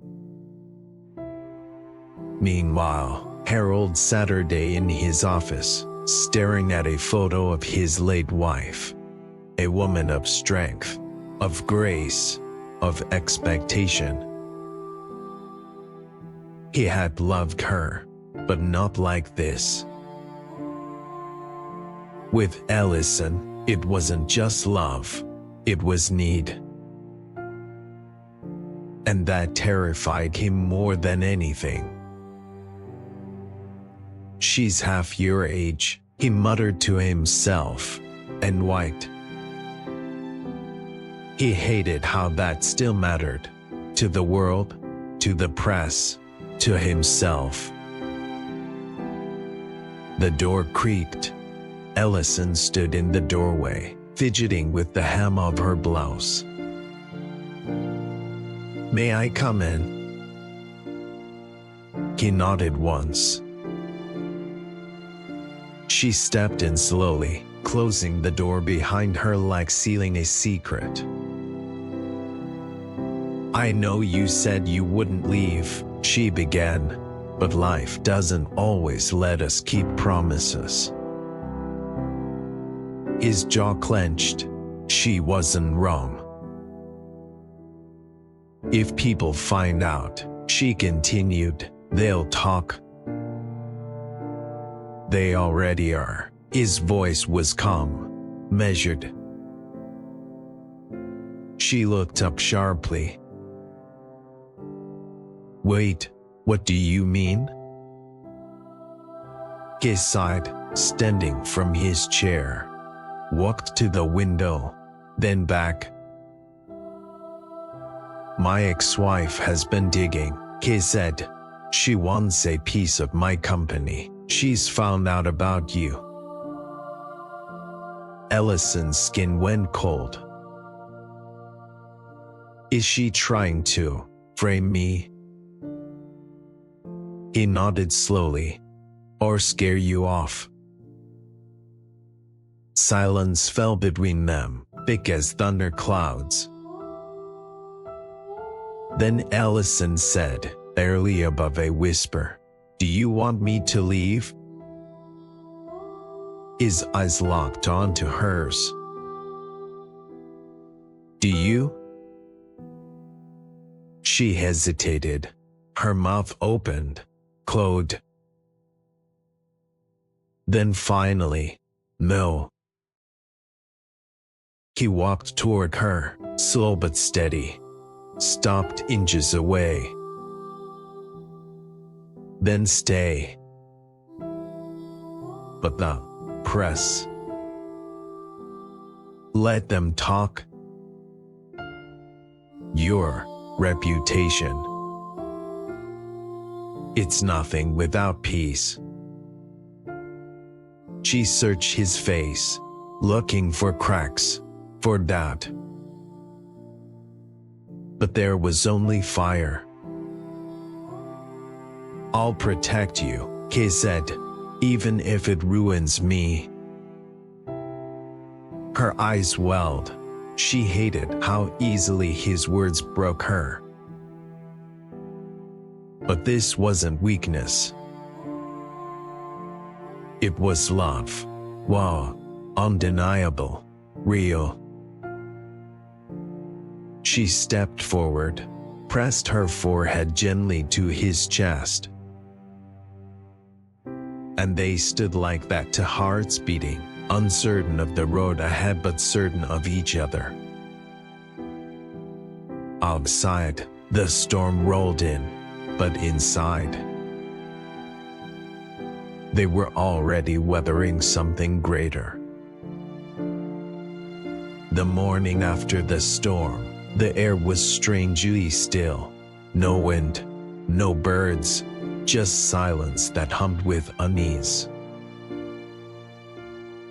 Meanwhile, Harold Saturday in his office, staring at a photo of his late wife. A woman of strength, of grace, of expectation. He had loved her, but not like this. With Ellison, it wasn't just love, it was need. And that terrified him more than anything. She's half your age, he muttered to himself, and white. He hated how that still mattered, to the world, to the press, to himself. The door creaked. Ellison stood in the doorway, fidgeting with the hem of her blouse. "May I come in?" He nodded once. She stepped in slowly, closing the door behind her like sealing a secret. "I know you said you wouldn't leave," she began, "but life doesn't always let us keep promises." His jaw clenched. She wasn't wrong. "If people find out," she continued, "they'll talk. They already are." His voice was calm, measured. She looked up sharply. "Wait, what do you mean?" He sighed, standing from his chair, walked to the window, then back. "My ex-wife has been digging," he said. "She wants a piece of my company. She's found out about you." Ellison's skin went cold. "Is she trying to frame me?" He nodded slowly. "Or scare you off?" Silence fell between them, thick as thunderclouds. Then Ellison said, barely above a whisper, "Do you want me to leave?" His eyes locked onto hers. "Do you?" She hesitated. Her mouth opened, closed. Then finally, "No." He walked toward her, slow but steady, stopped inches away. "Then stay." "But the press." "Let them talk." "Your reputation. It's nothing without peace." She searched his face, looking for cracks, for doubt. But there was only fire. "I'll protect you," he said, "even if it ruins me." Her eyes welled. She hated how easily his words broke her. But this wasn't weakness. It was love. Wow, undeniable, real. She stepped forward, pressed her forehead gently to his chest. And they stood like that to hearts beating, uncertain of the road ahead but certain of each other. Outside, the storm rolled in, but inside, they were already weathering something greater. The morning after the storm, the air was strangely still. No wind, no birds, just silence that hummed with unease.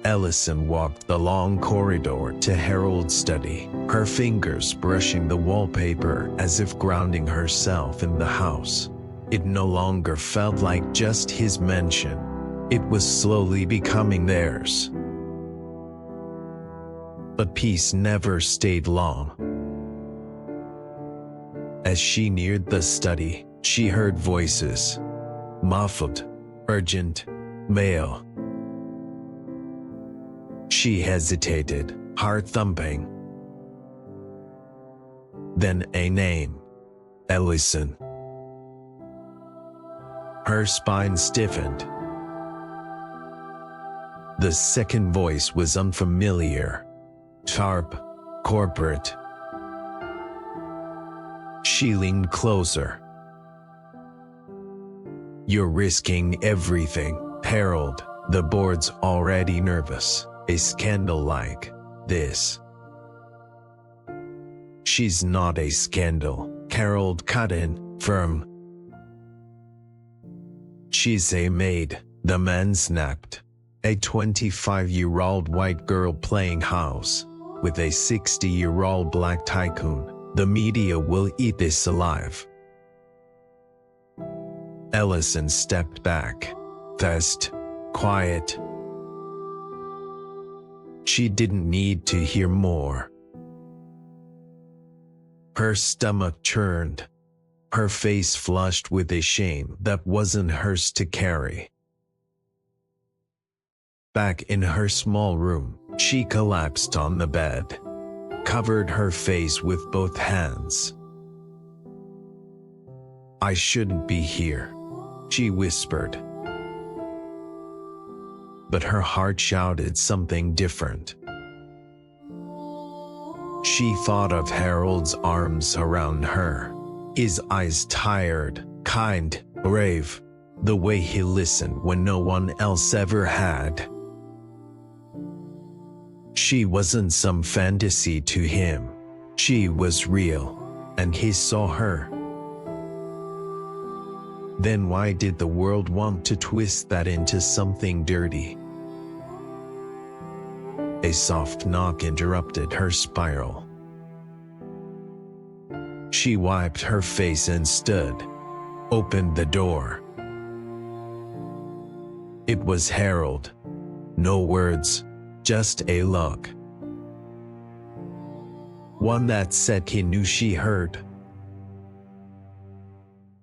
Ellison walked the long corridor to Harold's study, her fingers brushing the wallpaper as if grounding herself in the house. It no longer felt like just his mansion. It was slowly becoming theirs. But peace never stayed long. As she neared the study, she heard voices. Muffled, urgent, male. She hesitated, heart thumping. Then a name. Ellison. Her spine stiffened. The second voice was unfamiliar, sharp, corporate. She leaned closer. You're risking everything, Harold. The board's already nervous. A scandal like this. She's not a scandal, Harold cut in, firm. She's a maid, the man snapped. A 25-year-old white girl playing house with a 60-year-old black tycoon. The media will eat this alive. Ellison stepped back, fast, quiet. She didn't need to hear more. Her stomach churned, her face flushed with a shame that wasn't hers to carry. Back in her small room, she collapsed on the bed, covered her face with both hands. I shouldn't be here, she whispered. But her heart shouted something different. She thought of Harold's arms around her, his eyes tired, kind, brave, the way he listened when no one else ever had. She wasn't some fantasy to him. She was real, and he saw her. Then why did the world want to twist that into something dirty? A soft knock interrupted her spiral. She wiped her face and stood, opened the door. It was Harold. No words, just a look. One that said he knew she heard.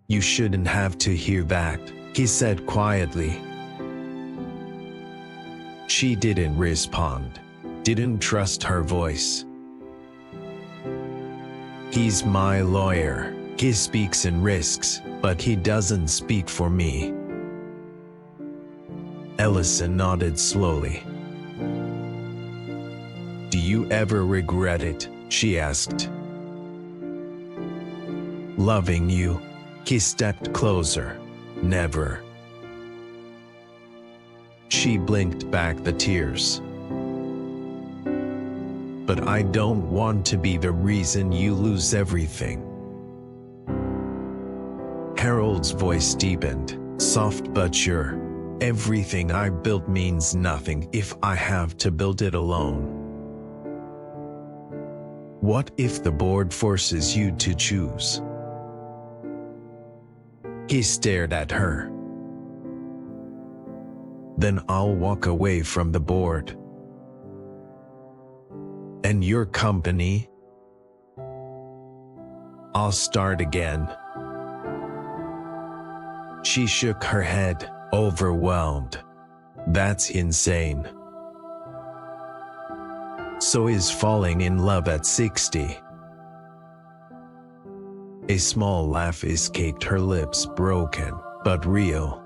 You shouldn't have to hear that, he said quietly. She didn't respond, didn't trust her voice. He's my lawyer. He speaks in risks, but he doesn't speak for me. Ellison nodded slowly. Do you ever regret it? She asked. Loving you. He stepped closer. Never. She blinked back the tears. But I don't want to be the reason you lose everything. Harold's voice deepened, soft but sure. Everything I built means nothing if I have to build it alone. What if the board forces you to choose? He stared at her. Then I'll walk away from the board. And your company? I'll start again. She shook her head, overwhelmed. That's insane. So is falling in love at 60. A small laugh escaped her lips, broken, but real.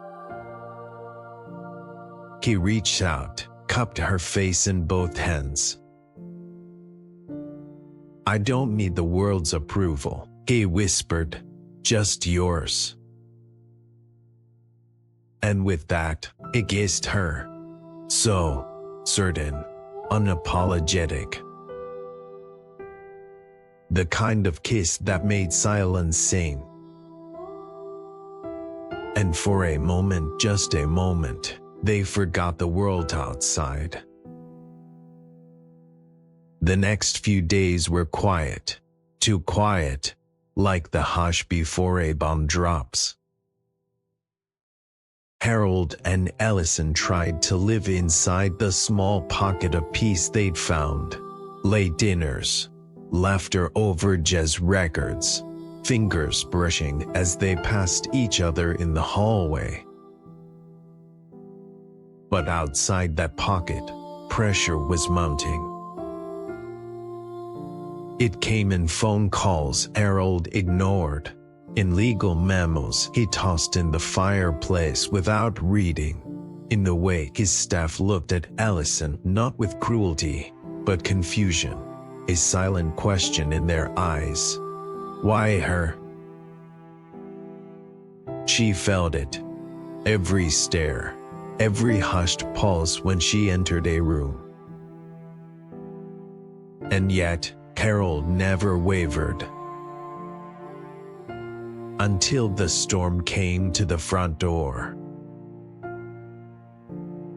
He reached out, cupped her face in both hands. "I don't need the world's approval," he whispered, "just yours." And with that, he kissed her. So certain, unapologetic. The kind of kiss that made silence sing. And for a moment, just a moment, they forgot the world outside. The next few days were quiet, too quiet, like the hush before a bomb drops. Harold and Ellison tried to live inside the small pocket of peace they'd found. Late dinners, laughter over jazz records, fingers brushing as they passed each other in the hallway. But outside that pocket, pressure was mounting. It came in phone calls Harold ignored, in legal memos he tossed in the fireplace without reading, in the way his staff looked at Ellison, not with cruelty, but confusion, a silent question in their eyes. Why her? She felt it. Every stare, every hushed pulse when she entered a room. And yet, Harold never wavered. Until the storm came to the front door.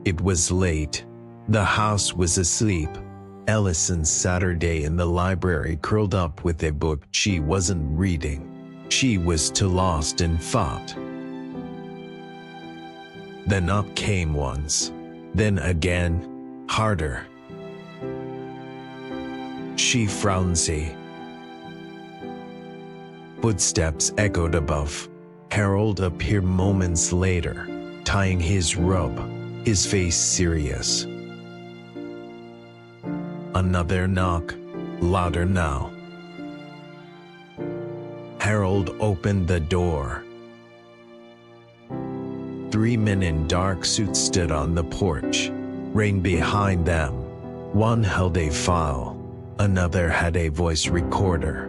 It was late. The house was asleep. Ellison sat her day in the library curled up with a book she wasn't reading. She was too lost in thought. The knock came once, then again, harder. She frowned. Footsteps echoed above. Harold appeared moments later, tying his robe, his face serious. Another knock, louder now. Harold opened the door. 3 men in dark suits stood on the porch, rain behind them. One held a file, another had a voice recorder.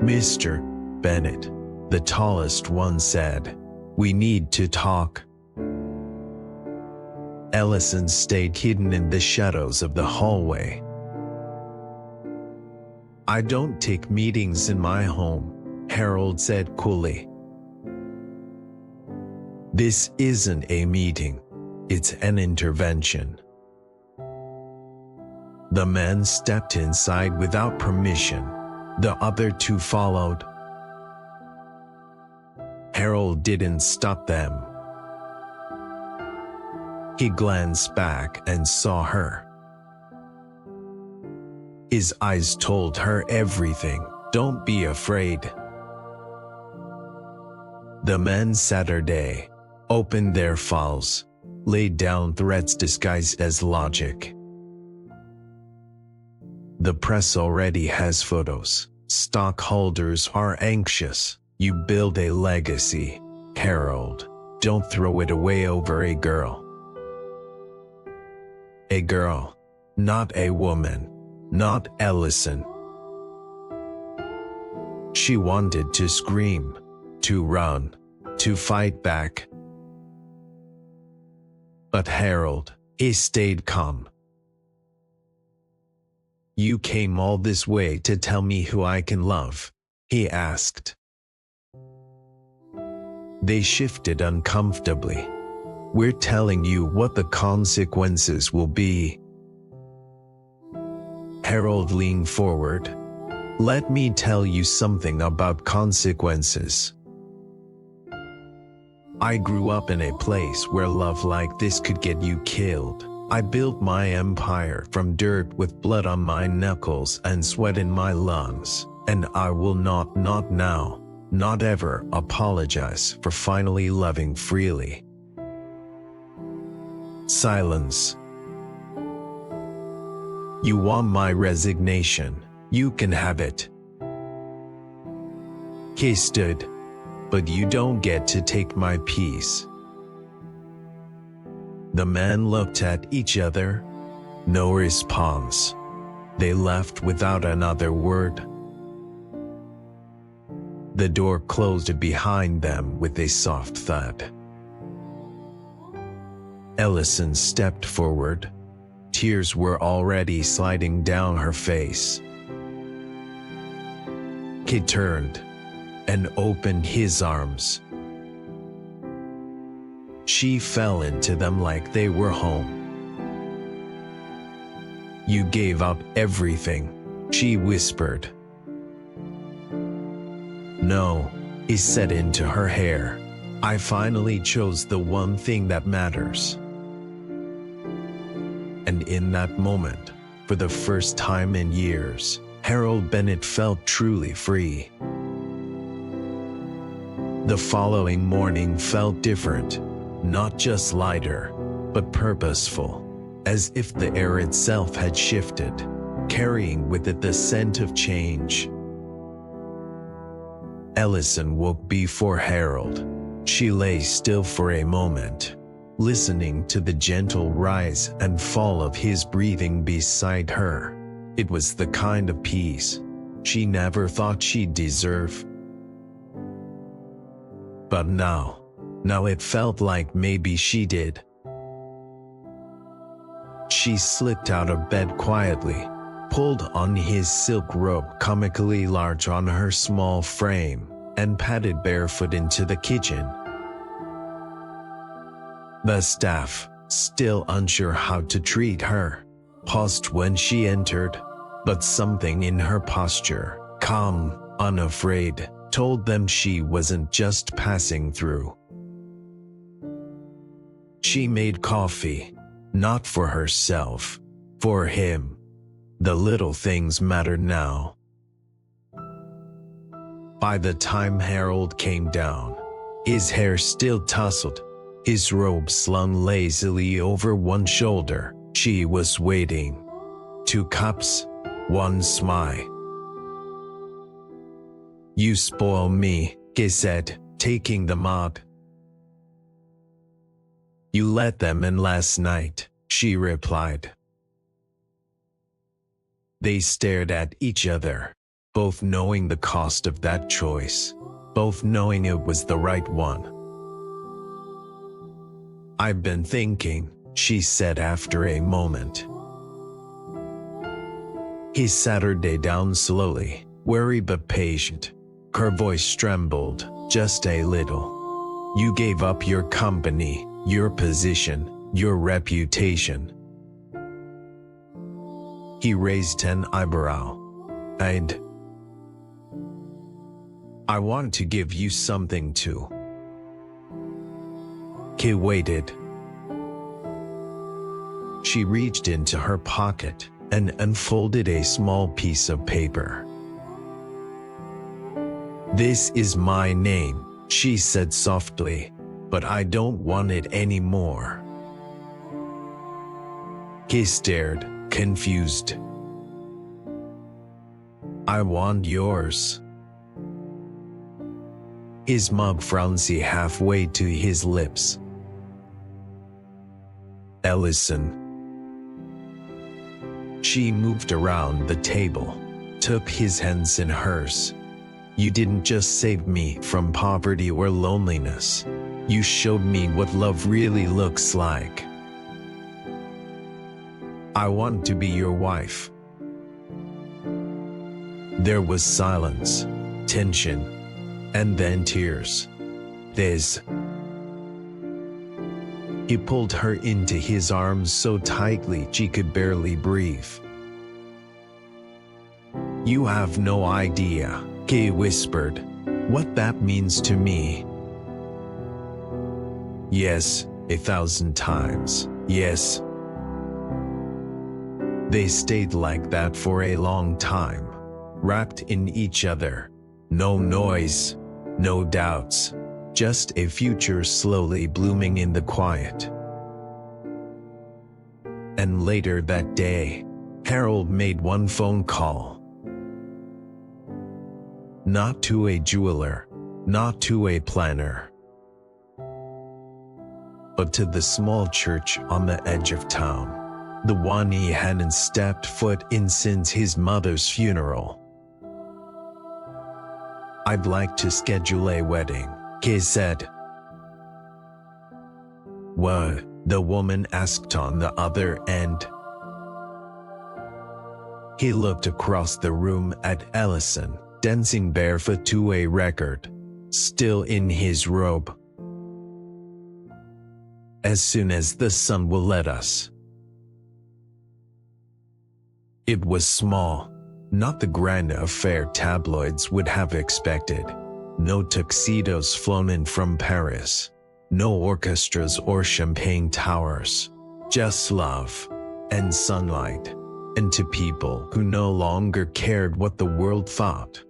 "Mr. Bennett," the tallest one said, "we need to talk." Ellison stayed hidden in the shadows of the hallway. "I don't take meetings in my home," Harold said coolly. "This isn't a meeting, it's an intervention." The men stepped inside without permission. The other two followed. Harold didn't stop them. He glanced back and saw her. His eyes told her everything. "Don't be afraid." The men sat her day, opened their files, laid down threats disguised as logic. "The press already has photos. Stockholders are anxious. You build a legacy, Harold. Don't throw it away over a girl." A girl, not a woman, not Ellison. She wanted to scream, to run, to fight back. But Harold, he stayed calm. "You came all this way to tell me who I can love?" he asked. They shifted uncomfortably. "We're telling you what the consequences will be." Harold leaned forward. "Let me tell you something about consequences. I grew up in a place where love like this could get you killed. I built my empire from dirt with blood on my knuckles and sweat in my lungs, and I will not now, not ever apologize for finally loving freely." Silence. "You want my resignation? You can have it." He stood. "But you don't get to take my peace." The men looked at each other. No response. They left without another word. The door closed behind them with a soft thud. Ellison stepped forward. Tears were already sliding down her face. He turned and opened his arms. She fell into them like they were home. "You gave up everything," she whispered. "No," he said into her hair. "I finally chose the one thing that matters." And in that moment, for the first time in years, Harold Bennett felt truly free. The following morning felt different, not just lighter, but purposeful, as if the air itself had shifted, carrying with it the scent of change. Ellison woke before Harold. She lay still for a moment, listening to the gentle rise and fall of his breathing beside her. It was the kind of peace she never thought she'd deserve. But now it felt like maybe she did. She slipped out of bed quietly, pulled on his silk robe comically large on her small frame, and padded barefoot into the kitchen. The staff, still unsure how to treat her, paused when she entered, but something in her posture, calm, unafraid, told them she wasn't just passing through. She made coffee, not for herself, for him. The little things mattered now. By the time Harold came down, his hair still tousled, his robe slung lazily over one shoulder, she was waiting. 2 cups, 1 smile. "You spoil me," he said, taking the mug. "You let them in last night," she replied. They stared at each other, both knowing the cost of that choice, both knowing it was the right one. "I've been thinking," she said after a moment. He sat her down slowly, wary but patient. Her voice trembled, just a little. "You gave up your company, your position, your reputation." He raised an eyebrow. I want to give you something too." He waited. She reached into her pocket and unfolded a small piece of paper. "This is my name," she said softly, "but I don't want it anymore." He stared, confused. "I want yours." His mug frowned halfway to his lips. "Ellison." She moved around the table, took his hands in hers. "You didn't just save me from poverty or loneliness. You showed me what love really looks like. I want to be your wife." There was silence, tension, and then tears. He pulled her into his arms so tightly she could barely breathe. "You have no idea," he whispered, "what that means to me." "Yes, 1,000 times, yes." They stayed like that for a long time, wrapped in each other. No noise, no doubts, just a future slowly blooming in the quiet. And later that day, Harold made one phone call. Not to a jeweler, not to a planner, but to the small church on the edge of town, the one he hadn't stepped foot in since his mother's funeral. "I'd like to schedule a wedding," he said. "What?" the woman asked on the other end. He looked across the room at Ellison, dancing barefoot to a record, still in his robe. "As soon as the sun will let us." It was small, not the grand affair tabloids would have expected. No tuxedos flown in from Paris, no orchestras or champagne towers, just love and sunlight, and to people who no longer cared what the world thought.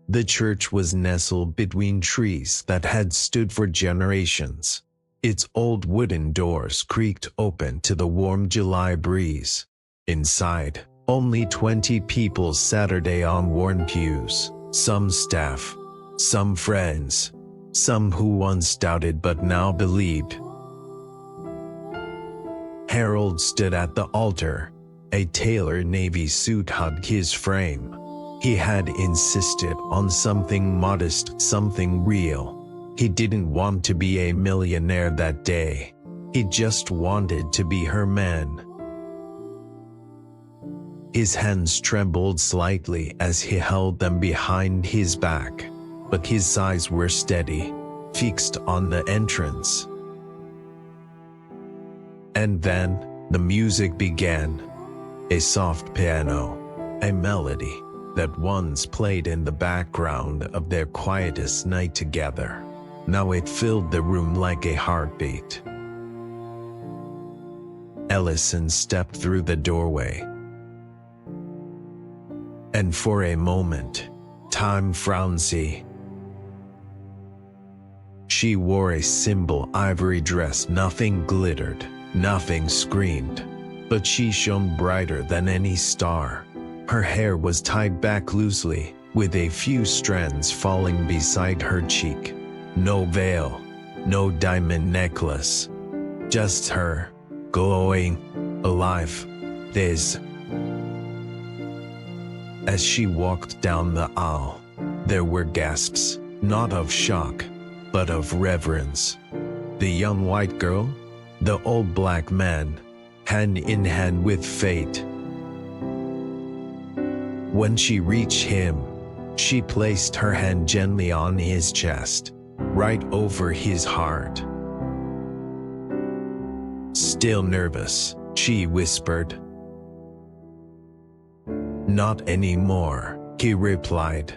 The church was nestled between trees that had stood for generations. Its old wooden doors creaked open to the warm July breeze. Inside, only 20 people Saturday on worn pews, some staff, some friends, some who once doubted but now believed. Harold stood at the altar. A tailored navy suit hugged his frame. He had insisted on something modest, something real. He didn't want to be a millionaire that day. He just wanted to be her man. His hands trembled slightly as he held them behind his back, but his eyes were steady, fixed on the entrance. And then, the music began. A soft piano, a melody that once played in the background of their quietest night together. Now it filled the room like a heartbeat. Ellison stepped through the doorway. And for a moment, time frowned. She wore a simple ivory dress. Nothing glittered, nothing screamed, but she shone brighter than any star. Her hair was tied back loosely, with a few strands falling beside her cheek. No veil, no diamond necklace. Just her, glowing, alive. This. As she walked down the aisle, there were gasps, not of shock, but of reverence. The young white girl, the old black man, hand in hand with fate. When she reached him, she placed her hand gently on his chest, right over his heart. "Still nervous?" she whispered. "Not anymore," he replied.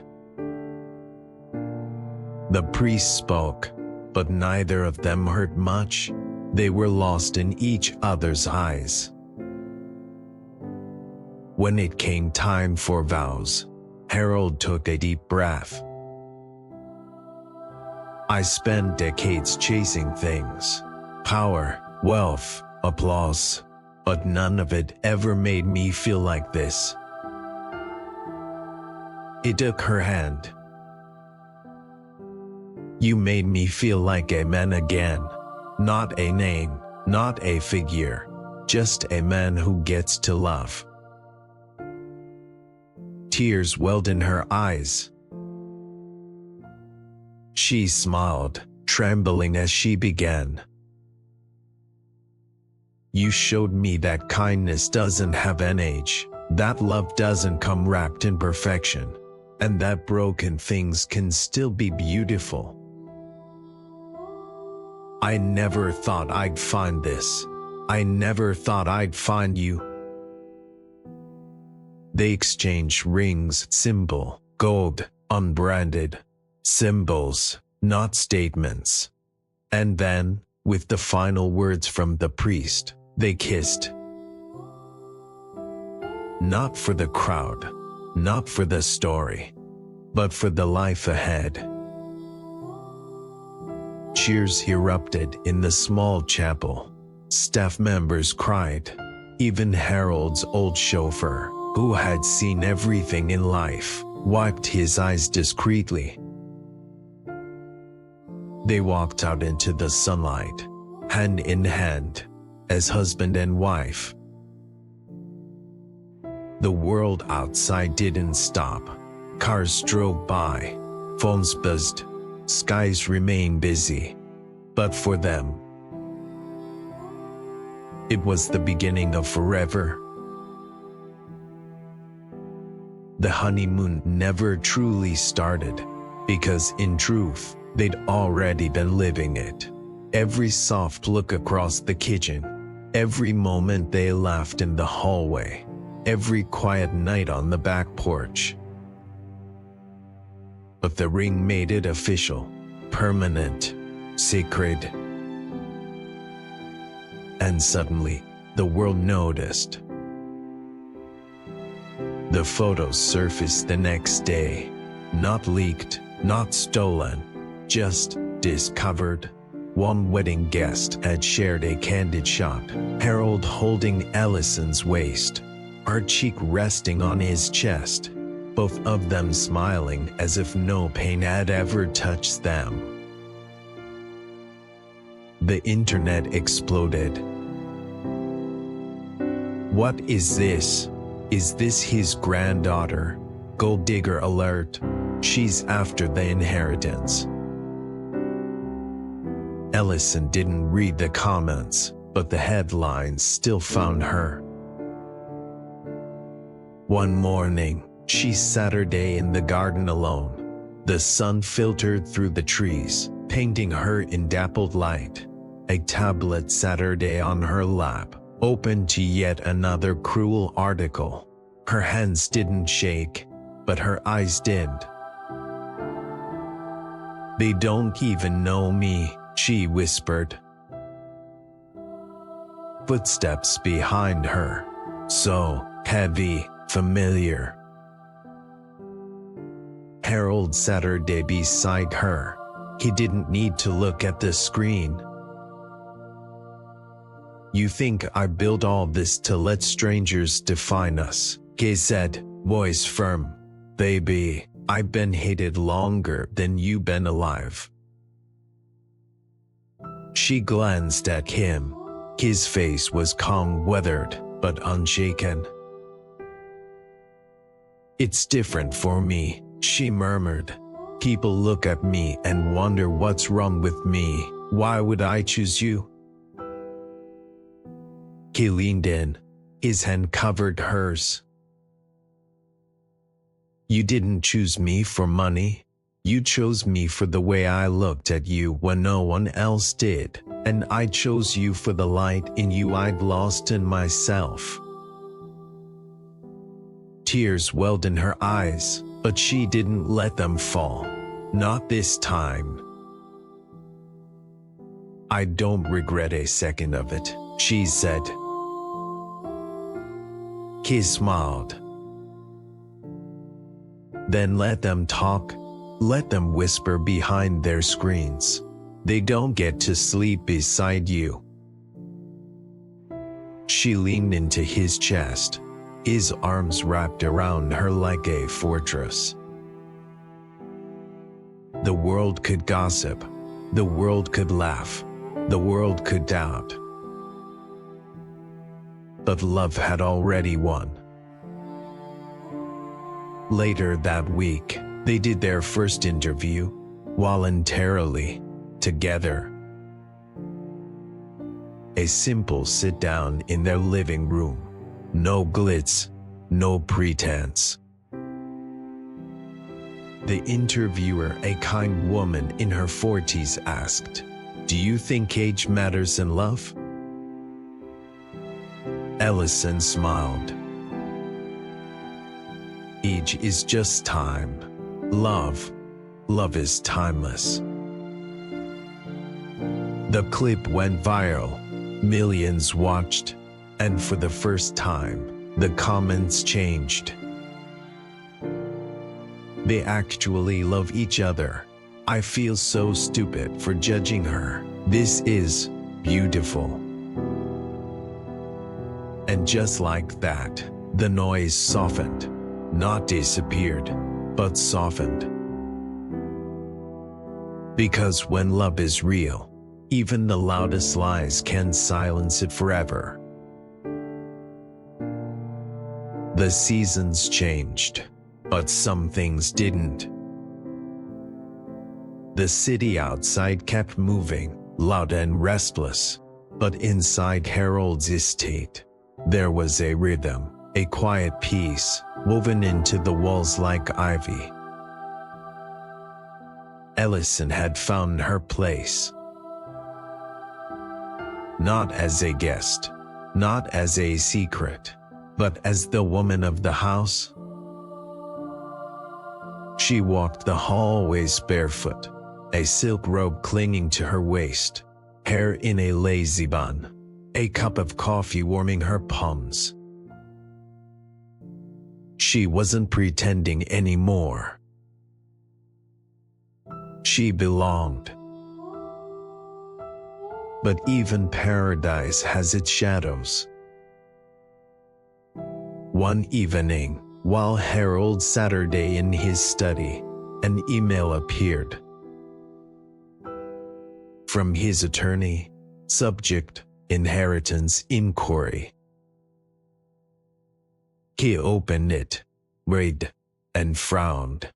The priest spoke, but neither of them heard much. They were lost in each other's eyes. When it came time for vows, Harold took a deep breath. "I spent decades chasing things, power, wealth, applause, but none of it ever made me feel like this." He took her hand. "You made me feel like a man again. Not a name, not a figure, just a man who gets to love." Tears welled in her eyes. She smiled, trembling as she began. "You showed me that kindness doesn't have an age, that love doesn't come wrapped in perfection, and that broken things can still be beautiful. I never thought I'd find this. I never thought I'd find you." They exchanged rings, simple, gold, unbranded. Symbols, not statements. And then, with the final words from the priest, they kissed. Not for the crowd, not for the story, but for the life ahead. Cheers erupted in the small chapel. Staff members cried. Even Harold's old chauffeur, who had seen everything in life, wiped his eyes discreetly. They walked out into the sunlight, hand in hand, as husband and wife. The world outside didn't stop. Cars drove by, phones buzzed, skies remained busy. But for them, it was the beginning of forever. The honeymoon never truly started, because in truth, they'd already been living it. Every soft look across the kitchen, every moment they laughed in the hallway, every quiet night on the back porch. But the ring made it official, permanent, sacred. And suddenly, the world noticed. The photos surfaced the next day, not leaked, not stolen, just discovered. One wedding guest had shared a candid shot, Harold holding Allison's waist, her cheek resting on his chest, both of them smiling as if no pain had ever touched them. The internet exploded. What is this? Is this his granddaughter? Gold digger alert. She's after the inheritance. Allison didn't read the comments, but the headlines still found her. One morning, she Saturday in the garden alone. The sun filtered through the trees, painting her in dappled light. A tablet Saturday on her lap, open to yet another cruel article. Her hands didn't shake, but her eyes did. They don't even know me, she whispered. Footsteps behind her, so heavy, familiar. Harold Saturday beside her. He didn't need to look at the screen. You think I built all this to let strangers define us, he said, voice firm. Baby, I've been hated longer than you been alive. She glanced at him. His face was calm, weathered, but unshaken. It's different for me, she murmured. People look at me and wonder what's wrong with me. Why would I choose you? He leaned in. His hand covered hers. You didn't choose me for money. You chose me for the way I looked at you when no one else did. And I chose you for the light in you I'd lost in myself. Tears welled in her eyes, but she didn't let them fall. Not this time. I don't regret a second of it, she said. He smiled. Then let them talk. Let them whisper behind their screens. They don't get to sleep beside you. She leaned into his chest, his arms wrapped around her like a fortress. The world could gossip. The world could laugh. The world could doubt. But love had already won. Later that week, they did their first interview, voluntarily, together. A simple sit-down in their living room. No glitz, no pretense. The interviewer, a kind woman in her 40s, asked, "Do you think age matters in love?" Allison smiled. Age is just time. Love is timeless. The clip went viral. Millions watched. And for the first time, the comments changed. They actually love each other. I feel so stupid for judging her. This is beautiful. And just like that, the noise softened. Not disappeared, but softened. Because when love is real, even the loudest lies can silence it forever. The seasons changed, but some things didn't. The city outside kept moving, loud and restless, but inside Harold's estate, there was a rhythm, a quiet peace, woven into the walls like ivy. Ellison had found her place. Not as a guest, not as a secret, but as the woman of the house. She walked the hallways barefoot, a silk robe clinging to her waist, hair in a lazy bun, a cup of coffee warming her palms. She wasn't pretending anymore. She belonged. But even paradise has its shadows. One evening, while Harold sat in his study, an email appeared. From his attorney, subject, inheritance inquiry. He opened it, read, and frowned.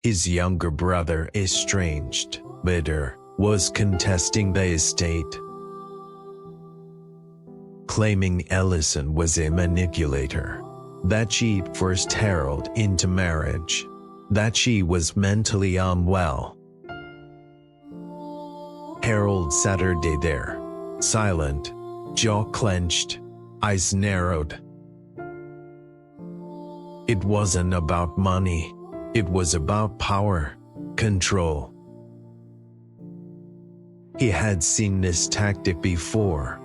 His younger brother, estranged, bitter, was contesting the estate, claiming Ellison was a manipulator, that she'd forced Harold into marriage, that she was mentally unwell. Harold sat there, silent, jaw clenched, eyes narrowed. It wasn't about money. It was about power, control. He had seen this tactic before.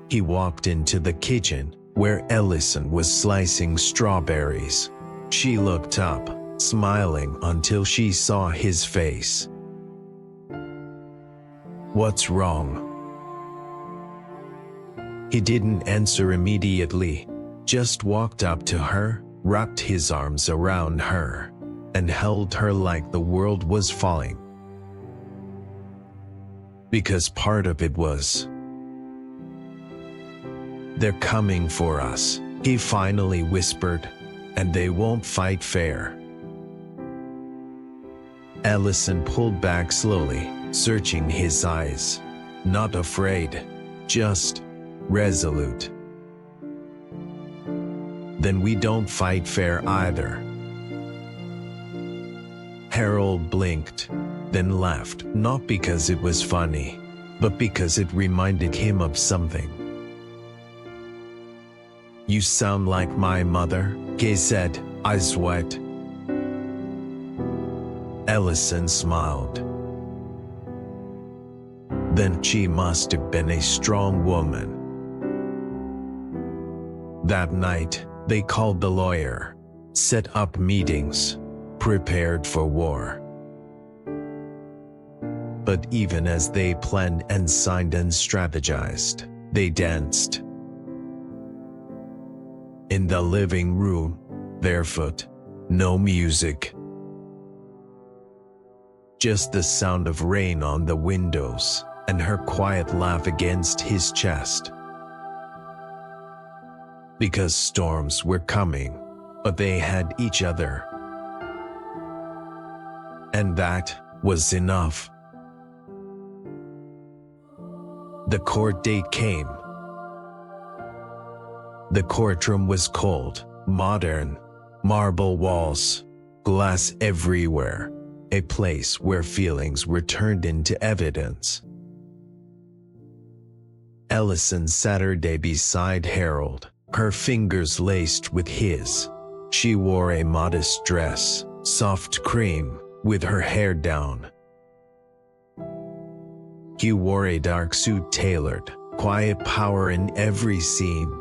He walked into the kitchen, where Ellison was slicing strawberries. She looked up, smiling until she saw his face. "What's wrong?" He didn't answer immediately. Just walked up to her, wrapped his arms around her, and held her like the world was falling. Because part of it was, "They're coming for us," he finally whispered, "and they won't fight fair." Ellison pulled back slowly, searching his eyes. Not afraid, just resolute. "Then we don't fight fair either." Harold blinked, then laughed, not because it was funny, but because it reminded him of something. "You sound like my mother," he said, eyes wet. Ellison smiled. Then she must have been a strong woman. That night, they called the lawyer, set up meetings, prepared for war. But even as they planned and signed and strategized, they danced. In the living room, barefoot, no music. Just the sound of rain on the windows, and her quiet laugh against his chest. Because storms were coming, but they had each other. And that was enough. The court date came. The courtroom was cold, modern, marble walls, glass everywhere, a place where feelings were turned into evidence. Ellison sat beside Harold, her fingers laced with his. She wore a modest dress, soft cream, with her hair down. He wore a dark suit tailored, quiet power in every seam.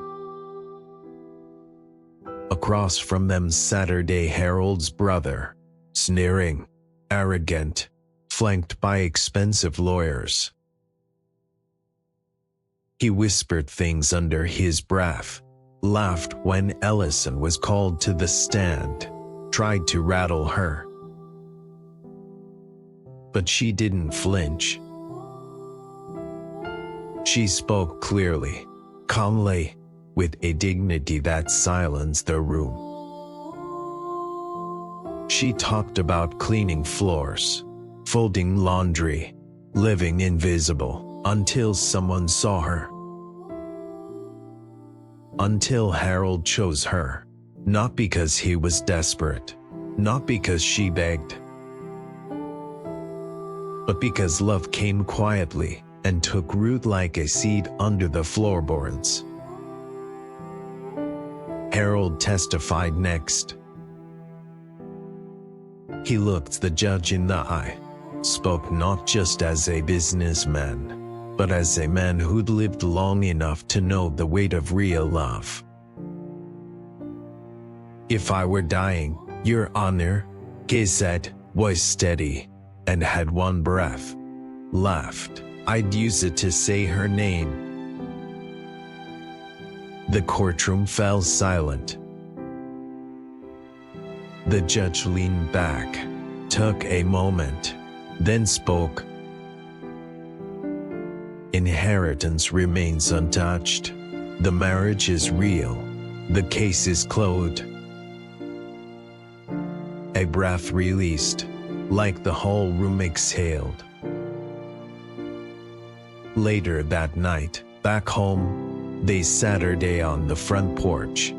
Across from them sat Harold's brother, sneering, arrogant, flanked by expensive lawyers. He whispered things under his breath, laughed when Ellison was called to the stand, tried to rattle her. But she didn't flinch. She spoke clearly, calmly, with a dignity that silenced the room. She talked about cleaning floors, folding laundry, living invisible, until someone saw her. Until Harold chose her, not because he was desperate, not because she begged, but because love came quietly and took root like a seed under the floorboards. Harold testified next. He looked the judge in the eye, spoke not just as a businessman, but as a man who'd lived long enough to know the weight of real love. "If I were dying, Your Honor," he said, voice steady, and had one breath, laughed, "I'd use it to say her name." The courtroom fell silent. The judge leaned back, took a moment, then spoke. "Inheritance remains untouched. The marriage is real. The case is closed." A breath released, like the whole room exhaled. Later that night, back home, they Saturday on the front porch.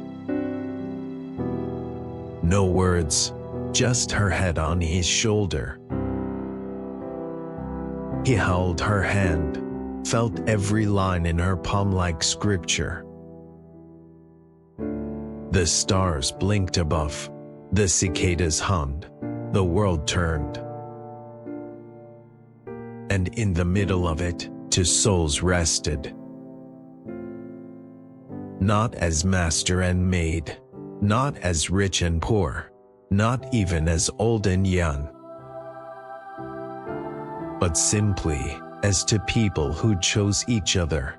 No words, just her head on his shoulder. He held her hand, felt every line in her palm like scripture. The stars blinked above, the cicadas hummed, the world turned. And in the middle of it, two souls rested. Not as master and maid, not as rich and poor, not even as old and young, but simply as two people who chose each other.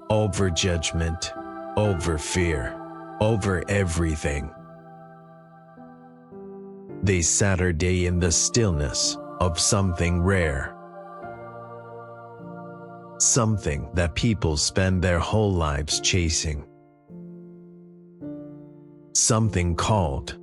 Over judgment, over fear, over everything. They Saturday in the stillness of something rare. Something that people spend their whole lives chasing. Something called